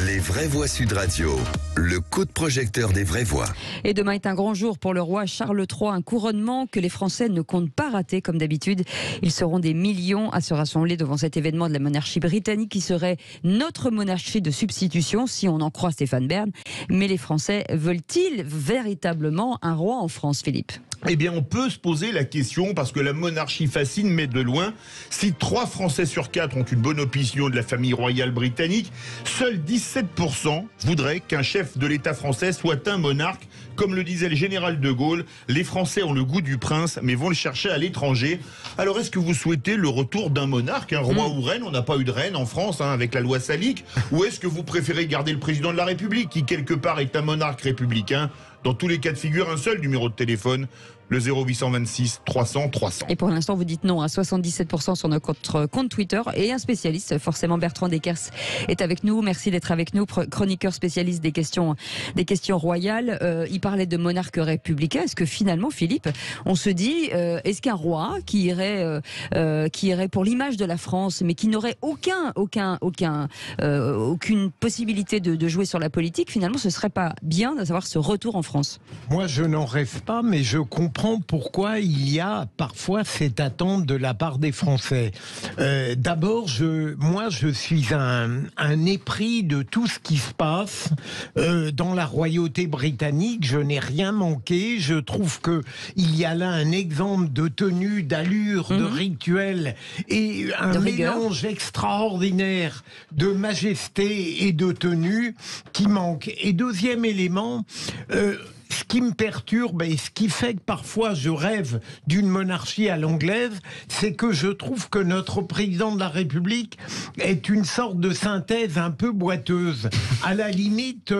Les vraies voix Sud Radio, le coup de projecteur des vraies voix. Et demain est un grand jour pour le roi Charles III, un couronnement que les Français ne comptent pas rater comme d'habitude. Ils seront des millions à se rassembler devant cet événement de la monarchie britannique qui serait notre monarchie de substitution si on en croit Stéphane Bern. Mais les Français veulent-ils véritablement un roi en France, Philippe ? Eh bien, on peut se poser la question, parce que la monarchie fascine, mais de loin. Si 3 Français sur 4 ont une bonne opinion de la famille royale britannique, seuls 17% voudraient qu'un chef de l'État français soit un monarque. Comme le disait le général de Gaulle, les Français ont le goût du prince, mais vont le chercher à l'étranger. Alors, est-ce que vous souhaitez le retour d'un monarque, un roi ou reine? On n'a pas eu de reine en France, avec la loi Salique. Ou est-ce que vous préférez garder le président de la République, qui quelque part est un monarque républicain? Dans tous les cas de figure, un seul numéro de téléphone, le 0826 300 300. Et pour l'instant, vous dites non à 77% sur notre compte Twitter. Et un spécialiste, forcément Bertrand Dekers, est avec nous. Merci d'être avec nous, chroniqueur spécialiste des questions royales. Il parlait de monarque républicain. Est-ce que finalement, Philippe, on se dit, est-ce qu'un roi qui irait pour l'image de la France, mais qui n'aurait aucune possibilité de jouer sur la politique, finalement, ce serait pas bien d'avoir ce retour en France? Moi, je n'en rêve pas, mais je comprends pourquoi il y a parfois cette attente de la part des Français. D'abord, moi, je suis un épris de tout ce qui se passe dans la royauté britannique. Je n'ai rien manqué. Je trouve que il y a là un exemple de tenue, d'allure, de rituel et un mélange extraordinaire de majesté et de tenue qui manque. Et deuxième élément, ce qui me perturbe et ce qui fait que parfois je rêve d'une monarchie à l'anglaise, c'est que je trouve que notre président de la République est une sorte de synthèse un peu boiteuse. À la limite,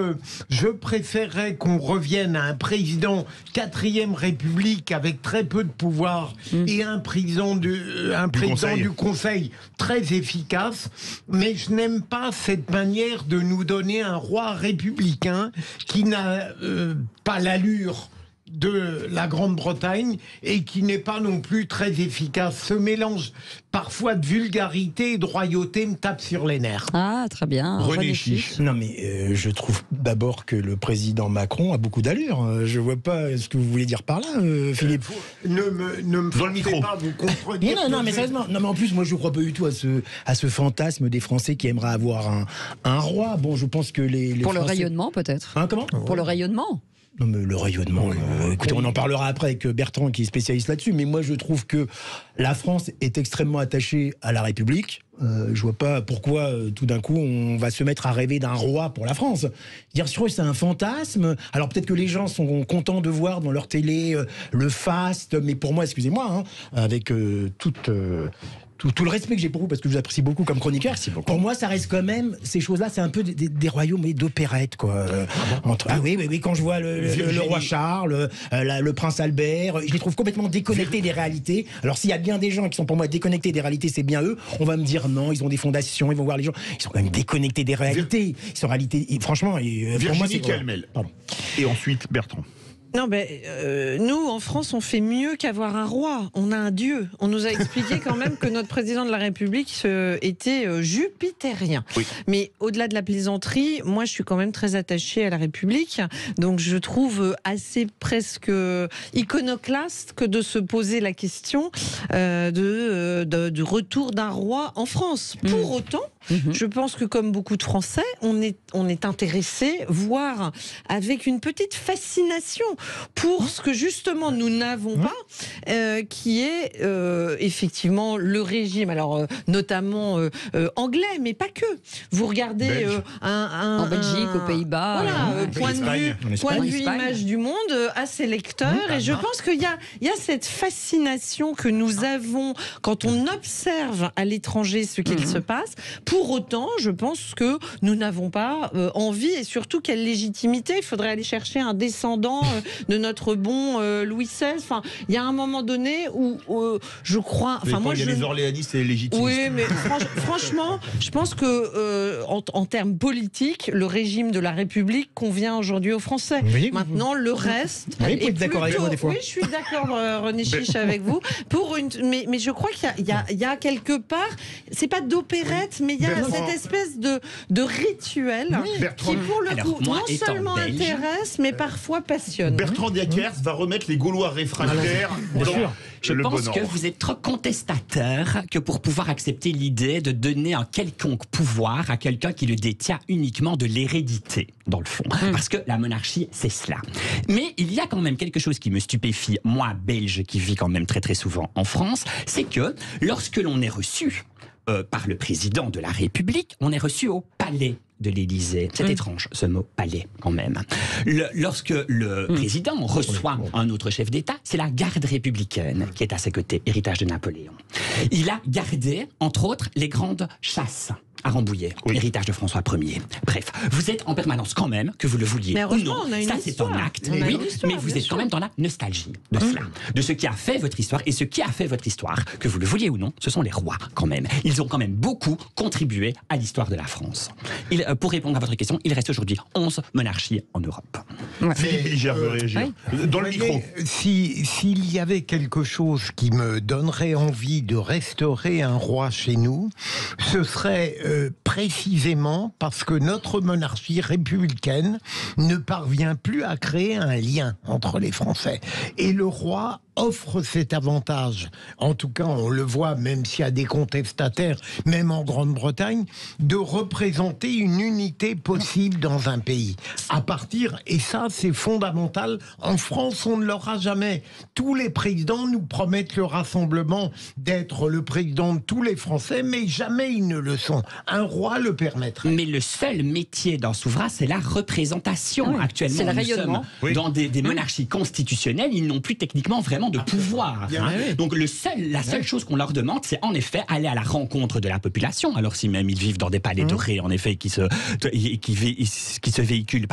je préférerais qu'on revienne à un président 4e République avec très peu de pouvoir et un président du Conseil très efficace, mais je n'aime pas cette manière de nous donner un roi républicain qui n'a pas l'allure de la Grande-Bretagne et qui n'est pas non plus très efficace. Ce mélange parfois de vulgarité et de royauté me tape sur les nerfs. Ah, très bien. René Chiche. Non, mais je trouve d'abord que le président Macron a beaucoup d'allure. Je vois pas ce que vous voulez dire par là, Philippe. Ne me forcez pas, vous comprenez. Non, mais sérieusement. Non, mais en plus, moi, je ne crois pas du tout à ce fantasme des Français qui aimeraient avoir un roi. Bon, je pense que les pour Français... le rayonnement, peut-être. Comment ? Pour le rayonnement. Non, mais le rayonnement, écoutez, on en parlera après avec Bertrand qui est spécialiste là-dessus, mais moi je trouve que la France est extrêmement attachée à la République. Je vois pas pourquoi tout d'un coup on va se mettre à rêver d'un roi pour la France. Dire sur eux c'est un fantasme. Alors peut-être que les gens sont contents de voir dans leur télé le faste, mais pour moi, excusez-moi, avec tout le respect que j'ai pour vous, parce que je vous apprécie beaucoup comme chroniqueur, pour moi, ça reste quand même, ces choses-là, c'est un peu des royaumes d'opérette, quoi. Oui, quand je vois le roi Charles, le prince Albert, je les trouve complètement déconnectés des réalités. Alors, s'il y a bien des gens qui sont pour moi déconnectés des réalités, c'est bien eux. On va me dire non, ils ont des fondations, ils vont voir les gens. Ils sont quand même déconnectés des réalités. Ils sont en réalité, franchement, pour moi, c'est Calmel. Pardon. Et ensuite, Bertrand. Non, nous, en France, on fait mieux qu'avoir un roi. On a un dieu. On nous a expliqué quand même que notre président de la République était jupitérien. Oui. Mais au-delà de la plaisanterie, moi, je suis quand même très attachée à la République. Donc, je trouve assez presque iconoclaste que de se poser la question du retour d'un roi en France. Pour autant, je pense que comme beaucoup de Français, on est intéressé, voire avec une petite fascination pour ce que justement nous n'avons pas, qui est effectivement le régime, alors notamment anglais, mais pas que. Vous regardez en Belgique, aux Pays-Bas, point de vue image du monde, assez lecteur, et je pense qu'il y a cette fascination que nous avons quand on observe à l'étranger ce qu'il se passe. Pour autant, je pense que nous n'avons pas envie, et surtout quelle légitimité. Il faudrait aller chercher un descendant de notre bon Louis XVI. Enfin, il y a un moment donné où je crois. Enfin, moi, il y a les orléanistes et les légitimistes. Oui, mais franchement, je pense que en termes politiques, le régime de la République convient aujourd'hui aux Français. Oui, maintenant, le reste. Oui, vous êtes d'accord avec moi des fois. Oui, je suis d'accord, René Chiche, avec vous. Mais je crois qu'il y a quelque part, c'est pas d'opérette, mais il y a cette espèce de rituel qui, pour le coup, non seulement intéresse, mais parfois passionne. Bertrand Diakers va remettre les Gaulois réfractaires dans Je pense que vous êtes trop contestateur que pour pouvoir accepter l'idée de donner un quelconque pouvoir à quelqu'un qui le détient uniquement de l'hérédité, dans le fond. Parce que la monarchie, c'est cela. Mais il y a quand même quelque chose qui me stupéfie, moi, belge, qui vis quand même très très souvent en France, c'est que lorsque l'on est reçu par le président de la République, on est reçu au palais de l'Élysée. C'est étrange, ce mot palais, quand même. Lorsque le président reçoit un autre chef d'État, c'est la garde républicaine qui est à ses côtés, héritage de Napoléon. Il a gardé, entre autres, les grandes chasses à Rambouillet, héritage de François Ier. Bref, vous êtes en permanence quand même, que vous le vouliez ou non. Ça, c'est un acte, mais vous êtes quand même dans la nostalgie de cela, de ce qui a fait votre histoire. Et ce qui a fait votre histoire, que vous le vouliez ou non, ce sont les rois, quand même. Ils ont quand même beaucoup contribué à l'histoire de la France. Pour répondre à votre question, il reste aujourd'hui 11 monarchies en Europe. Philippe Ligère veut réagir. Dans le micro. S'il y avait quelque chose qui me donnerait envie de restaurer un roi chez nous, ce serait précisément parce que notre monarchie républicaine ne parvient plus à créer un lien entre les Français. Et le roi offre cet avantage, en tout cas on le voit même s'il y a des contestataires, même en Grande-Bretagne, de représenter une unité possible dans un pays. À partir, et ça c'est fondamental, en France on ne l'aura jamais. Tous les présidents nous promettent le rassemblement, d'être le président de tous les Français, mais jamais ils ne le sont. Un roi le permettrait. Mais le seul métier d'un souverain, c'est la représentation. Actuellement, c'est le rayonnement. Nous sommes dans des monarchies constitutionnelles, ils n'ont plus techniquement vraiment de pouvoir. Donc la seule chose qu'on leur demande, c'est en effet aller à la rencontre de la population. Alors si même ils vivent dans des palais dorés, en effet, qui se véhiculent,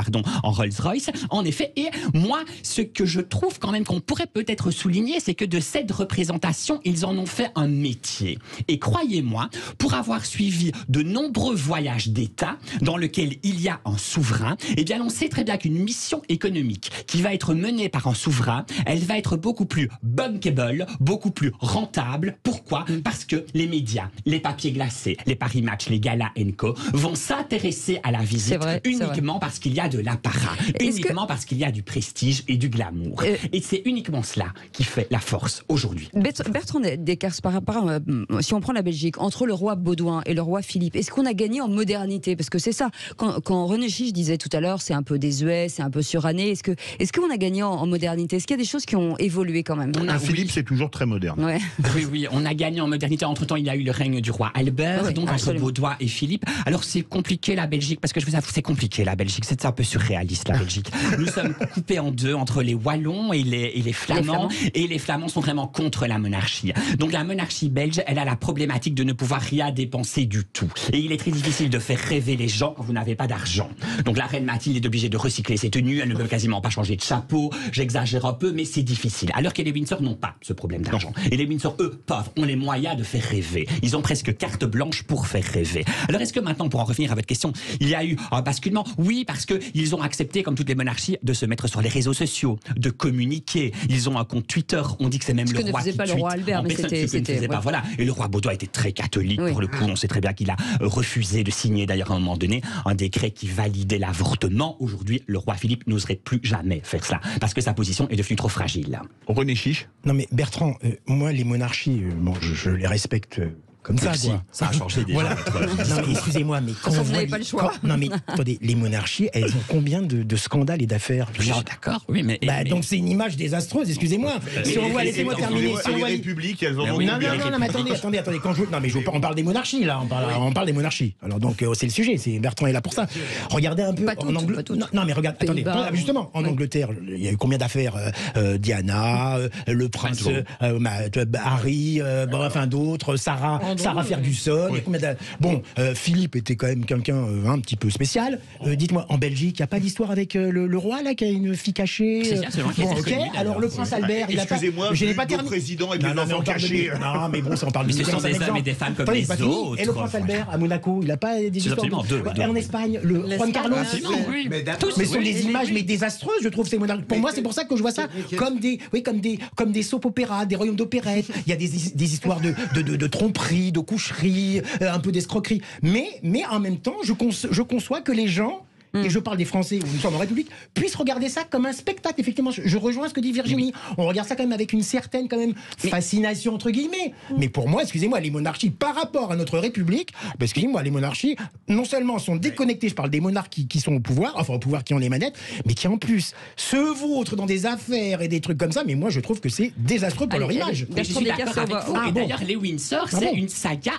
en Rolls-Royce. En effet, et moi, ce que je trouve quand même qu'on pourrait peut-être souligner, c'est que de cette représentation, ils en ont fait un métier. Et croyez-moi, pour avoir suivi de nombreux voyages d'État dans lesquels il y a un souverain, eh bien on sait très bien qu'une mission économique qui va être menée par un souverain, elle va être beaucoup plus bankable, beaucoup plus rentable. Pourquoi ? Parce que les médias, les papiers glacés, les Paris Match, les galas & Co vont s'intéresser à la visite uniquement parce qu'il y a de l'apparat, uniquement parce qu'il y a du prestige et du glamour. Et c'est uniquement cela qui fait la force aujourd'hui. Bertrand Diakers, par rapport à, si on prend la Belgique, entre le roi Baudouin et le roi Philippe, est-ce qu'on a gagné en modernité ? Parce que c'est ça, quand René Chiche disait tout à l'heure, c'est un peu désuet, c'est un peu suranné, est-ce qu'on a gagné en modernité ? Est-ce qu'il y a des choses qui ont évolué quand même ? Philippe, c'est toujours très moderne. Oui, on a gagné en modernité. Entre-temps, il y a eu le règne du roi Albert, donc entre Baudouin et Philippe. Alors c'est compliqué la Belgique, parce que je vous avoue, c'est compliqué la Belgique, c'est un peu surréaliste la Belgique. Nous sommes coupés en deux entre les Wallons et les Flamands, et les Flamands sont vraiment contre la monarchie. Donc la monarchie belge, elle a la problématique de ne pouvoir rien dépenser du tout. Et il est très difficile de faire rêver les gens quand vous n'avez pas d'argent. Donc la reine Mathilde est obligée de recycler ses tenues, elle ne peut quasiment pas changer de chapeau, j'exagère un peu, mais c'est difficile. Alors que les Windsor n'ont pas ce problème d'argent. Et les Windsor, eux, pauvres, ont les moyens de faire rêver. Ils ont presque carte blanche pour faire rêver. Alors est-ce que maintenant, pour en revenir à votre question, il y a eu un basculement? Oui, parce qu'ils ont accepté, comme toutes les monarchies, de se mettre sur les réseaux sociaux, de communiquer. Ils ont un compte Twitter, on dit que c'est même le roi qui tweet. Ce que ne faisait pas le roi Albert, mais c'était... Voilà. Et le roi Baudouin était très catholique, pour le coup. On sait très bien qu'il a refusé de signer, d'ailleurs, à un moment donné, un décret qui validait l'avortement. Aujourd'hui, le roi Philippe n'oserait plus jamais faire cela, parce que sa position est devenue trop fragile. René Chiche. Non mais Bertrand, moi les monarchies, je les respecte comme ça, quoi. Ça a changé déjà. Voilà. Non, mais excusez-moi, mais quand vous n'avez pas le choix. Non mais attendez, les monarchies, elles ont combien de scandales et d'affaires? D'accord, oui, mais... Donc c'est une image désastreuse, excusez-moi. Si on voit, laissez-moi terminer. Les républiques, elles ont... Non, mais attendez. On parle des monarchies, là. On parle des monarchies. Alors donc, c'est le sujet. Bertrand est là pour ça. Regardez un peu en Angleterre. Non, mais regarde, attendez. Justement, en Angleterre, il y a eu combien d'affaires? Diana, le prince Harry, enfin d'autres, Sarah Ferguson. Bon, Philippe était quand même quelqu'un un petit peu spécial. Dites-moi, en Belgique, il n'y a pas d'histoire avec le roi, là, qui a une fille cachée? Bon, ok. Alors le prince Albert, il a pas... Excusez-moi, je n'ai pas terminé. Président et des enfants cachés. Non, mais bon, ça on parle de... Ce sont des hommes et des femmes comme les autres. Et le prince Albert, à Monaco, il n'a pas des histoires... Absolument deux. En Espagne, le Juan Carlos. Mais ce sont des images mais désastreuses, je trouve, ces monarques. Pour moi, c'est pour ça que je vois ça comme des soap-opéras, des royaumes d'opérette. Il y a des histoires de tromperie, de coucherie, un peu d'escroquerie. Mais en même temps, je conçois que les gens, et je parle des Français où nous sommes en République, puissent regarder ça comme un spectacle. Effectivement, je rejoins ce que dit Virginie. On regarde ça quand même avec une certaine fascination, entre guillemets. Mais pour moi, excusez-moi, les monarchies, par rapport à notre République, excusez-moi, les monarchies, non seulement sont déconnectées, je parle des monarques qui sont au pouvoir, qui ont les manettes, mais qui en plus se vautrent dans des affaires et des trucs comme ça. Mais moi, je trouve que c'est désastreux pour leur image. Mais je suis d'accord avec vous. Et d'ailleurs, les Windsor, c'est une saga.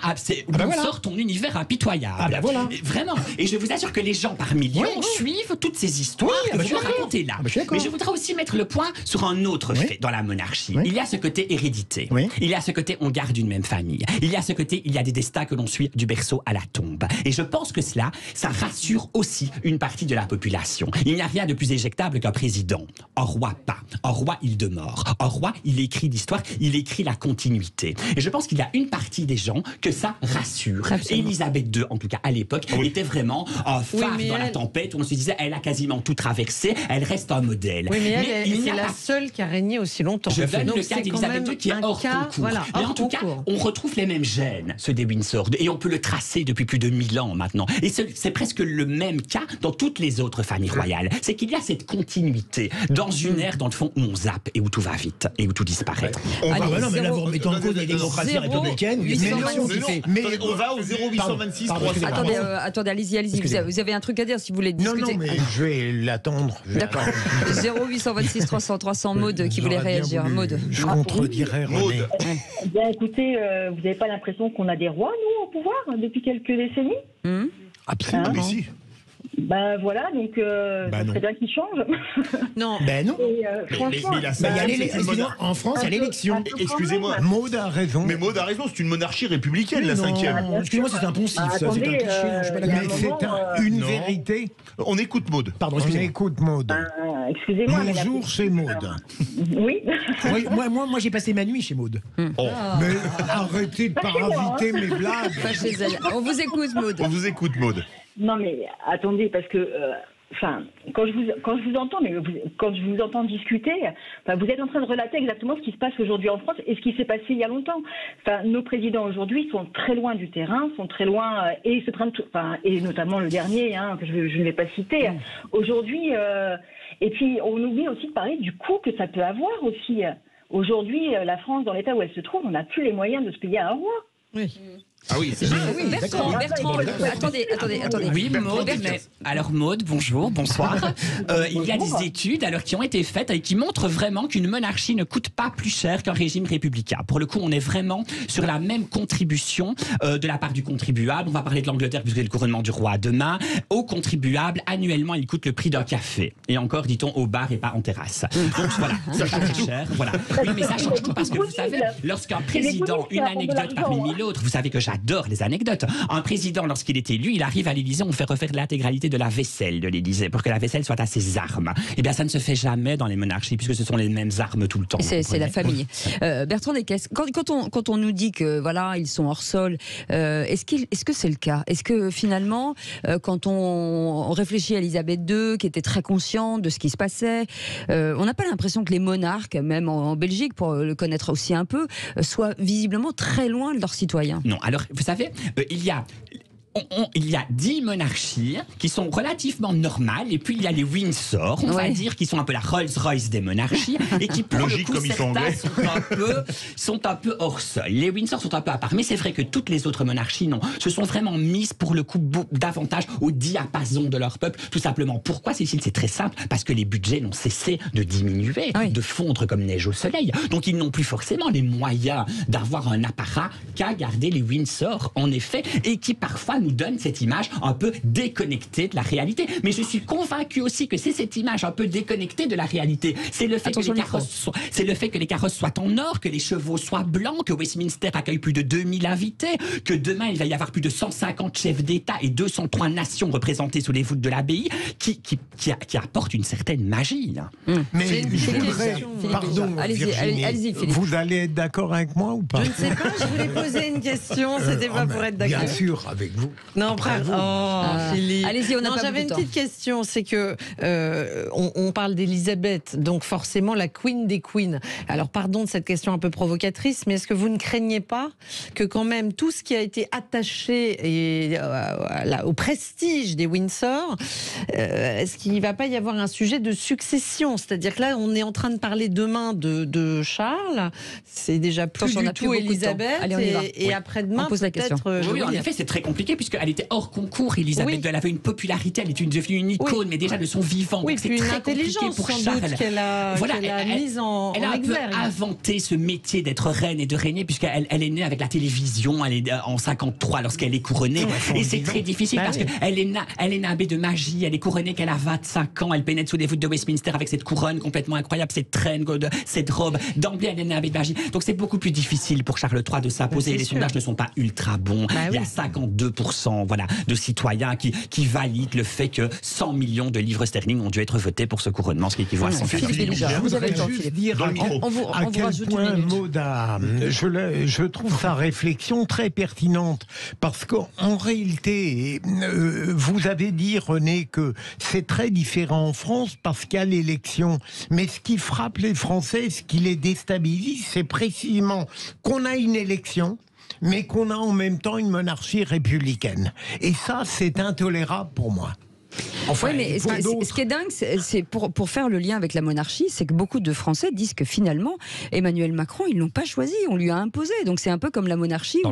Windsor, ton univers impitoyable. Vraiment. Et je vous assure que les gens par millions suivent toutes ces histoires que vous racontez là. Mais je voudrais aussi mettre le point sur un autre fait dans la monarchie. Il y a ce côté hérédité. Il y a ce côté on garde une même famille. Il y a ce côté il y a des destins que l'on suit du berceau à la tombe. Et je pense que ça rassure aussi une partie de la population. Il n'y a rien de plus éjectable qu'un président. Un roi pas. Un roi il demeure. Un roi il écrit l'histoire, il écrit la continuité. Et je pense qu'il y a une partie des gens que ça rassure. Et Elisabeth II, en tout cas à l'époque, était vraiment un phare dans la tempête. On se disait, elle a quasiment tout traversé, elle reste un modèle. Oui, mais c'est la seule qui a régné aussi longtemps. Je donne le cas d'Elisabeth II qui est hors concours. Voilà, mais en tout cas, on retrouve les mêmes gènes, ceux des Windsor, et on peut le tracer depuis plus de 1000 ans maintenant. Et c'est presque le même cas dans toutes les autres familles royales. C'est qu'il y a cette continuité dans une ère, dans le fond, où on zappe et où tout va vite et où tout disparaît. Non, mais là, vous remettez en cause les démocraties républicaines. Mais on va au 0826 300. Attendez, allez-y. Vous avez un truc à dire si vous voulez discuter. Non, mais je vais l'attendre. D'accord. 0826 300 Maud qui voulait réagir. Maud. Je contredirais René. Bien, écoutez, vous n'avez pas l'impression qu'on a des rois, nous, au pouvoir, depuis quelques décennies? Absolument. Mais si. Ben voilà, donc ça serait bien qu'ils changent. Non. Ben non. Franchement, en France, il y a l'élection. Excusez-moi. Maud a raison. Mais Maud a raison, c'est une monarchie républicaine, la 5e. Excusez-moi, c'est un poncif, ça. C'est un cliché. Mais c'est une vérité. On écoute Maud. Pardon, on écoute Maud. Excusez-moi. Bonjour, c'est Maud. Oui. Moi, j'ai passé ma nuit chez Maud. Mais arrêtez de parasiter mes blagues. Pas chez elle. On vous écoute, Maud. Non, mais attendez, parce que, quand je vous entends discuter, vous êtes en train de relater exactement ce qui se passe aujourd'hui en France et ce qui s'est passé il y a longtemps. Nos présidents aujourd'hui sont très loin du terrain, sont très loin et et notamment le dernier, que je ne vais pas citer. Aujourd'hui, et puis on oublie aussi de parler du coût que ça peut avoir aussi. Aujourd'hui, la France, dans l'état où elle se trouve, on n'a plus les moyens de se payer un roi. Oui. Ah oui, c'est Bertrand, attendez. Oui, Maud. Alors Maud, bonjour, bonsoir. Il y a des études qui ont été faites et qui montrent vraiment qu'une monarchie ne coûte pas plus cher qu'un régime républicain. Pour le coup, on est vraiment sur la même contribution de la part du contribuable. On va parler de l'Angleterre puisque c'est le couronnement du roi demain. Au contribuable, annuellement, il coûte le prix d'un café. Et encore, dit-on, au bar et pas en terrasse. Donc voilà, c'est pas très cher. Voilà. Oui, mais ça change tout parce que vous savez, lorsqu'un président, une anecdote parmi mille autres, vous savez que j'adore les anecdotes. Un président, lorsqu'il est élu, il arrive à l'Élysée, on fait refaire l'intégralité de la vaisselle de l'Élysée pour que la vaisselle soit à ses armes. Eh bien, ça ne se fait jamais dans les monarchies puisque ce sont les mêmes armes tout le temps. C'est la famille. Bertrand Descaisses, quand on nous dit que voilà, ils sont hors sol, est-ce que c'est le cas? Est-ce que finalement, quand on réfléchit à Elisabeth II, qui était très consciente de ce qui se passait, on n'a pas l'impression que les monarques, même en Belgique, pour le connaître aussi un peu, soient visiblement très loin de leurs citoyens? Non, alors vous savez, il y a 10 monarchies qui sont relativement normales, et puis il y a les Windsor, on va dire, qui sont un peu la Rolls-Royce des monarchies, et qui pour le coup, certains sont un peu hors sol. Les Windsor sont un peu à part, mais c'est vrai que toutes les autres monarchies, non, se sont vraiment mises pour le coup davantage au diapason de leur peuple. Tout simplement. Pourquoi, Cécile? C'est très simple, parce que les budgets n'ont cessé de diminuer, de fondre comme neige au soleil. Donc ils n'ont plus forcément les moyens d'avoir un apparat qu'à garder les Windsor, en effet, et qui parfois nous donne cette image un peu déconnectée de la réalité. Mais je suis convaincu aussi que c'est cette image un peu déconnectée de la réalité. C'est le fait que les carrosses soient en or, que les chevaux soient blancs, que Westminster accueille plus de 2000 invités, que demain il va y avoir plus de 150 chefs d'État et 203 nations représentées sous les voûtes de l'abbaye qui apportent une certaine magie. Mais pardon, Virginie, vous allez être d'accord avec moi ou pas? Je ne sais pas, je voulais poser une question, c'était pas pour être d'accord. Bien sûr, avec vous. Non, Philippe. Allez-y, on a pas j'avais une petite question, c'est que on parle d'Elisabeth, donc forcément la queen des queens. Alors pardon de cette question un peu provocatrice, mais est-ce que vous ne craignez pas que quand même tout ce qui a été attaché au prestige des Windsor, est-ce qu'il ne va pas y avoir un sujet de succession? C'est-à-dire que là, on est en train de parler demain de Charles, c'est déjà plus du tout Elisabeth, et après-demain peut-être... Oui, en effet, c'est très compliqué puisqu'elle était hors concours, Elisabeth. Elle avait une popularité, elle était devenue une icône, mais déjà de son vivant. Oui, c'est très compliqué pour Charles. Qu'elle a mise en Elle a un peu inventé ce métier d'être reine et de régner puisqu'elle est née avec la télévision, elle est en 53 lorsqu'elle est couronnée. Et c'est très difficile parce qu'elle est née abbée de magie, elle est couronnée qu'elle a 25 ans, elle pénètre sous les voûtes de Westminster avec cette couronne complètement incroyable, cette traîne, cette robe. D'emblée, elle est née abbée de magie. Donc c'est beaucoup plus difficile pour Charles III de s'imposer. Les sondages ne sont pas ultra bons. Il y a 52% de citoyens qui valident le fait que 100 millions de livres sterling ont dû être votés pour ce couronnement, ce qui équivaut à 140 millions. Je voudrais juste dire à quel point Mauda, je trouve sa réflexion très pertinente, parce qu'en réalité, vous avez dit, René, que c'est très différent en France parce qu'il y a l'élection. Mais ce qui frappe les Français, ce qui les déstabilise, c'est précisément qu'on a une élection, mais qu'on a en même temps une monarchie républicaine. Et ça, c'est intolérable pour moi. Enfin, oui, mais ce qui est dingue, c'est pour faire le lien avec la monarchie, c'est que beaucoup de Français disent que finalement, Emmanuel Macron, ils l'ont pas choisi, on lui a imposé. Donc c'est un peu comme la monarchie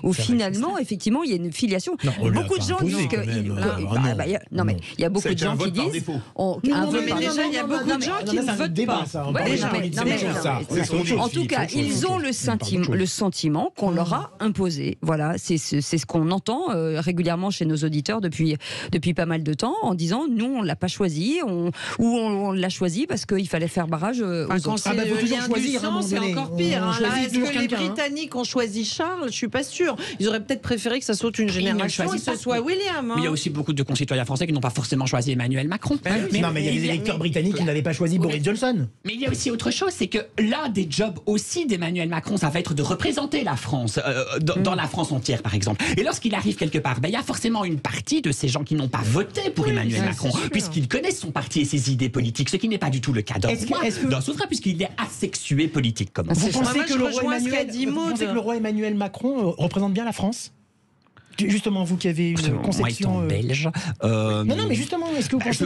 où finalement, effectivement, il y a une filiation. Non, beaucoup de gens disent que. Non, mais il y a beaucoup de gens qui disent. Il y a beaucoup de gens qui ne votent pas. En tout cas, ils ont le sentiment qu'on leur a imposé. Voilà, c'est ce qu'on entend régulièrement chez nos auditeurs depuis pas mal de temps, en disant nous on l'a pas choisi, on l'a choisi parce qu'il fallait faire barrage aux autres. C'est encore pire. Est-ce que les Britanniques ont choisi Charles? Je suis pas sûre. Ils auraient peut-être préféré que ça saute une génération et que ce soit William. Mais il y a aussi beaucoup de concitoyens français qui n'ont pas forcément choisi Emmanuel Macron. Non, mais il y a des électeurs britanniques qui n'avaient pas choisi Boris Johnson. Mais il y a aussi autre chose, c'est que l'un des jobs aussi d'Emmanuel Macron, ça va être de représenter la France dans la France entière, par exemple. Et lorsqu'il arrive quelque part, il y a forcément une partie de ces gens qui n'ont pas voté pour Emmanuel Macron, puisqu'il connaît son parti et ses idées politiques, ce qui n'est pas du tout le cas d'un souverain, puisqu'il est asexué politique. Vous pensez que le roi Emmanuel Macron représente bien la France ? Justement, vous qui avez une conception belge. Non, mais justement, est-ce que vous pensez...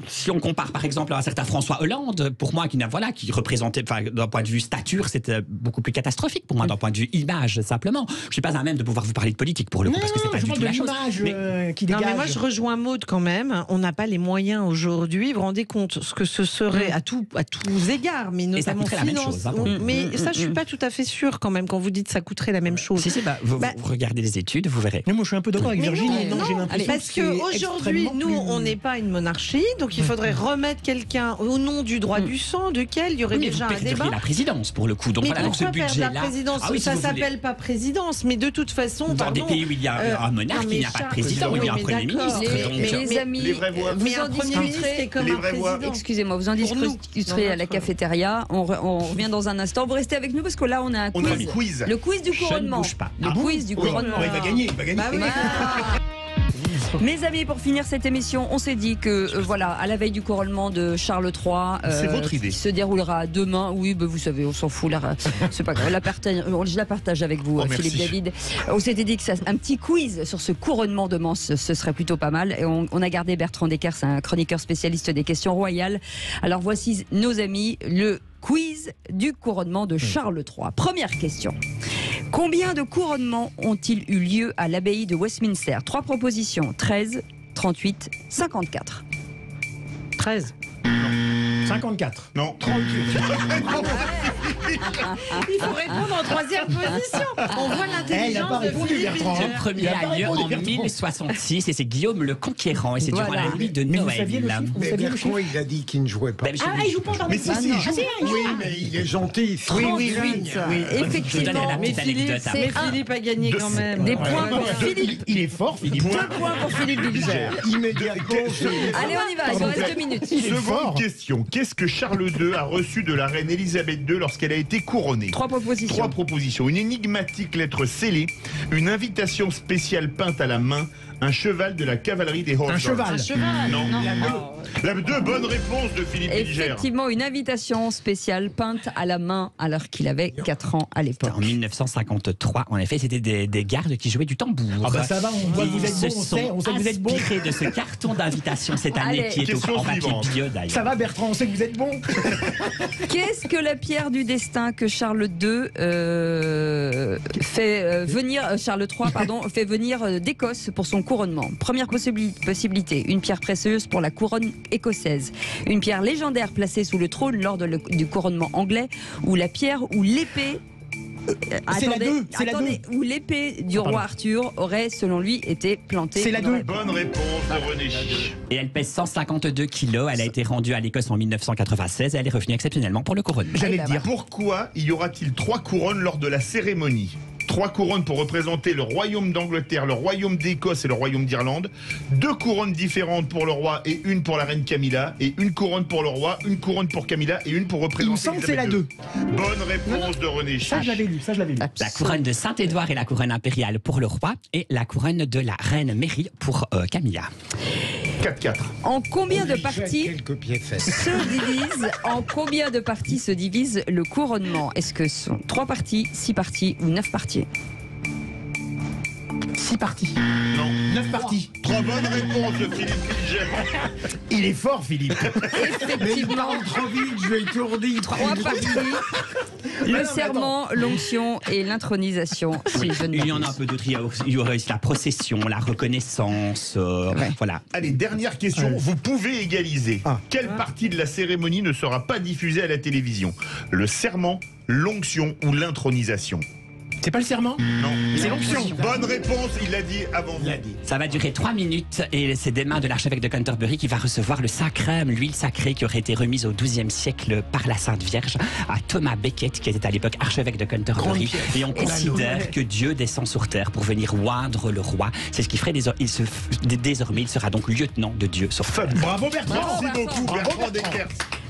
Si on compare par exemple à un certain François Hollande, pour moi, qui représentait, d'un point de vue stature, c'était beaucoup plus catastrophique pour moi, d'un point de vue image, simplement. Je ne suis pas à même de pouvoir vous parler de politique pour le coup, parce que c'est pas du tout la chose. Qui dégage. Non, mais moi, je rejoins Maud quand même. On n'a pas les moyens aujourd'hui. Vous vous rendez compte ce que ce serait à tous égards, mais notamment finance. Mais ça, je suis pas tout à fait sûre quand même quand vous dites ça coûterait la même chose. Vous regardez les études. d'inquiétude, vous verrez. Mais moi, je suis un peu d'accord avec Virginie. Non, j'ai l'impression parce qu'aujourd'hui, nous, on n'est pas une monarchie, donc il faudrait remettre quelqu'un au nom du droit du sang, duquel il y aurait déjà un débat. La présidence, pour le coup. Donc mais voilà, donc ce budget-là. La présidence, si ça vous s'appelle voulez. pas présidence, mais de toute façon. Dans des pays où il y a un monarque, il n'y a pas de président, il y a un premier ministre. Mais les amis, vous en discuterez comme un président. Excusez-moi, vous en discuterez à la cafétéria. On revient dans un instant. Vous restez avec nous parce que là, on a un quiz. Le quiz du couronnement. Le quiz du couronnement. Il va gagner. Mes amis, pour finir cette émission, on s'est dit que voilà, à la veille du couronnement de Charles III, c'est votre idée, qui se déroulera demain. Oui, vous savez, on s'en fout. C'est pas grave. Je la partage avec vous, Philippe David. On s'était dit que un petit quiz sur ce couronnement de Mance, ce serait plutôt pas mal. Et on a gardé Bertrand Deckers, un chroniqueur spécialiste des questions royales. Alors voici, nos amis, le quiz du couronnement de Charles III. Première question. Combien de couronnements ont-ils eu lieu à l'abbaye de Westminster? 3 propositions, 13, 38, 54. 13. 54. Non. 38. Il faut répondre en 3e position. On voit l'intelligence de Philippe. Le premier a lieu en 1066 et c'est Guillaume le Conquérant et c'est durant la nuit de Noël. Mais Bertrand, il a dit qu'il ne jouait pas. Il joue pas dans mais si, il joue. Oui, mais il est gentil. Oui, effectivement. Mais Philippe a gagné quand même. Des points pour Philippe. Il est fort, Philippe. 2 points pour Philippe Bilger. Immédiatement. Allez, on y va. Il nous reste 2 minutes. Seconde question. Qu'est-ce que Charles II a reçu de la reine Elisabeth II lorsqu'elle a été couronnée? 3 propositions. 3 propositions. Une énigmatique lettre scellée, une invitation spéciale peinte à la main, un cheval de la cavalerie des Hohenzollern. Un cheval. Non. La 2 bonnes réponses de Philippe Bilger. Effectivement, une invitation spéciale peinte à la main alors qu'il avait 4 ans à l'époque. En 1953, en effet, c'était des gardes qui jouaient du tambour. Ah bah ça va, on voit que vous êtes bon, on sait que vous êtes bon. De ce carton d'invitation cette année qui est en papier bio d'ailleurs. Ça va Bertrand, on sait que vous êtes bon. Qu'est-ce que la pierre du destin que Charles II fait venir d'Écosse pour son couronnement? Première possibilité, une pierre précieuse pour la couronne écossaise, une pierre légendaire placée sous le trône lors du couronnement anglais, ou la pierre ou l'épée où l'épée du roi Arthur aurait, selon lui, été plantée. C'est la 2. Bonne réponse de René. Et elle pèse 152 kilos. Elle a été rendue à l'Écosse en 1996 et elle est revenue exceptionnellement pour le couronnement. J'allais te dire, pourquoi y aura-t-il 3 couronnes lors de la cérémonie? 3 couronnes pour représenter le royaume d'Angleterre, le royaume d'Écosse et le royaume d'Irlande. 2 couronnes différentes pour le roi et une pour la reine Camilla. Et une couronne pour le roi, une couronne pour Camilla et une pour représenter. Il me semble que c'est la 2. Bonne réponse de René. Ça, je l'avais lu. La couronne de Saint-Édouard et la couronne impériale pour le roi et la couronne de la reine Mary pour Camilla. 4-4. En combien de parties se divise le couronnement? Est-ce que ce sont 3 parties, 6 parties ou 9 parties? 6 parties. Non. 9 parties. 3 bonnes réponses de Philippe Bilger. Il est fort, Philippe. Effectivement. Trop vite, je vais étourdi. 3 parties. Le serment, l'onction et l'intronisation. Il y en a un peu d'autres. Il y aurait aussi la procession, la reconnaissance. Voilà. Allez, dernière question. Vous pouvez égaliser. Quelle partie de la cérémonie ne sera pas diffusée à la télévision? Le serment, l'onction ou l'intronisation? C'est pas le serment? Non. C'est l'onction. Bonne réponse, il l'a dit avant vous. Ça va durer 3 minutes et c'est des mains de l'archevêque de Canterbury qui va recevoir le sacrème, l'huile sacrée qui aurait été remise au XIIe siècle par la Sainte Vierge à Thomas Becket qui était à l'époque archevêque de Canterbury. Et on considère que Dieu descend sur terre pour venir oindre le roi. C'est ce qui ferait désormais, il sera donc lieutenant de Dieu sur terre. Bravo Bertrand. Merci beaucoup Bertrand Deckers.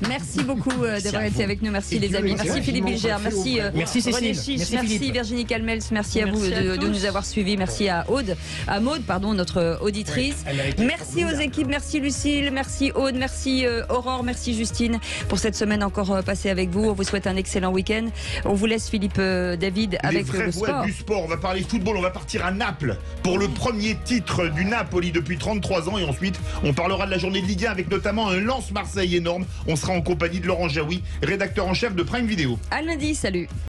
Merci beaucoup d'avoir été avec nous. Merci les amis. Merci Philippe Bilger. Merci Cécile. Merci Virginie Calmels. Merci à vous de nous avoir suivis. Merci à Maud, notre auditrice. Merci aux équipes. Merci Lucille. Merci Aude. Merci Aurore. Merci Justine pour cette semaine encore passée avec vous. On vous souhaite un excellent week-end. On vous laisse Philippe David avec le sport. Du sport. On va parler football. On va partir à Naples pour le premier titre du Napoli depuis 33 ans. Et ensuite, on parlera de la journée de Ligue 1 avec notamment un Lens-Marseille énorme. On sera en compagnie de Laurent Jaoui, rédacteur en chef de Prime Video. À lundi, salut.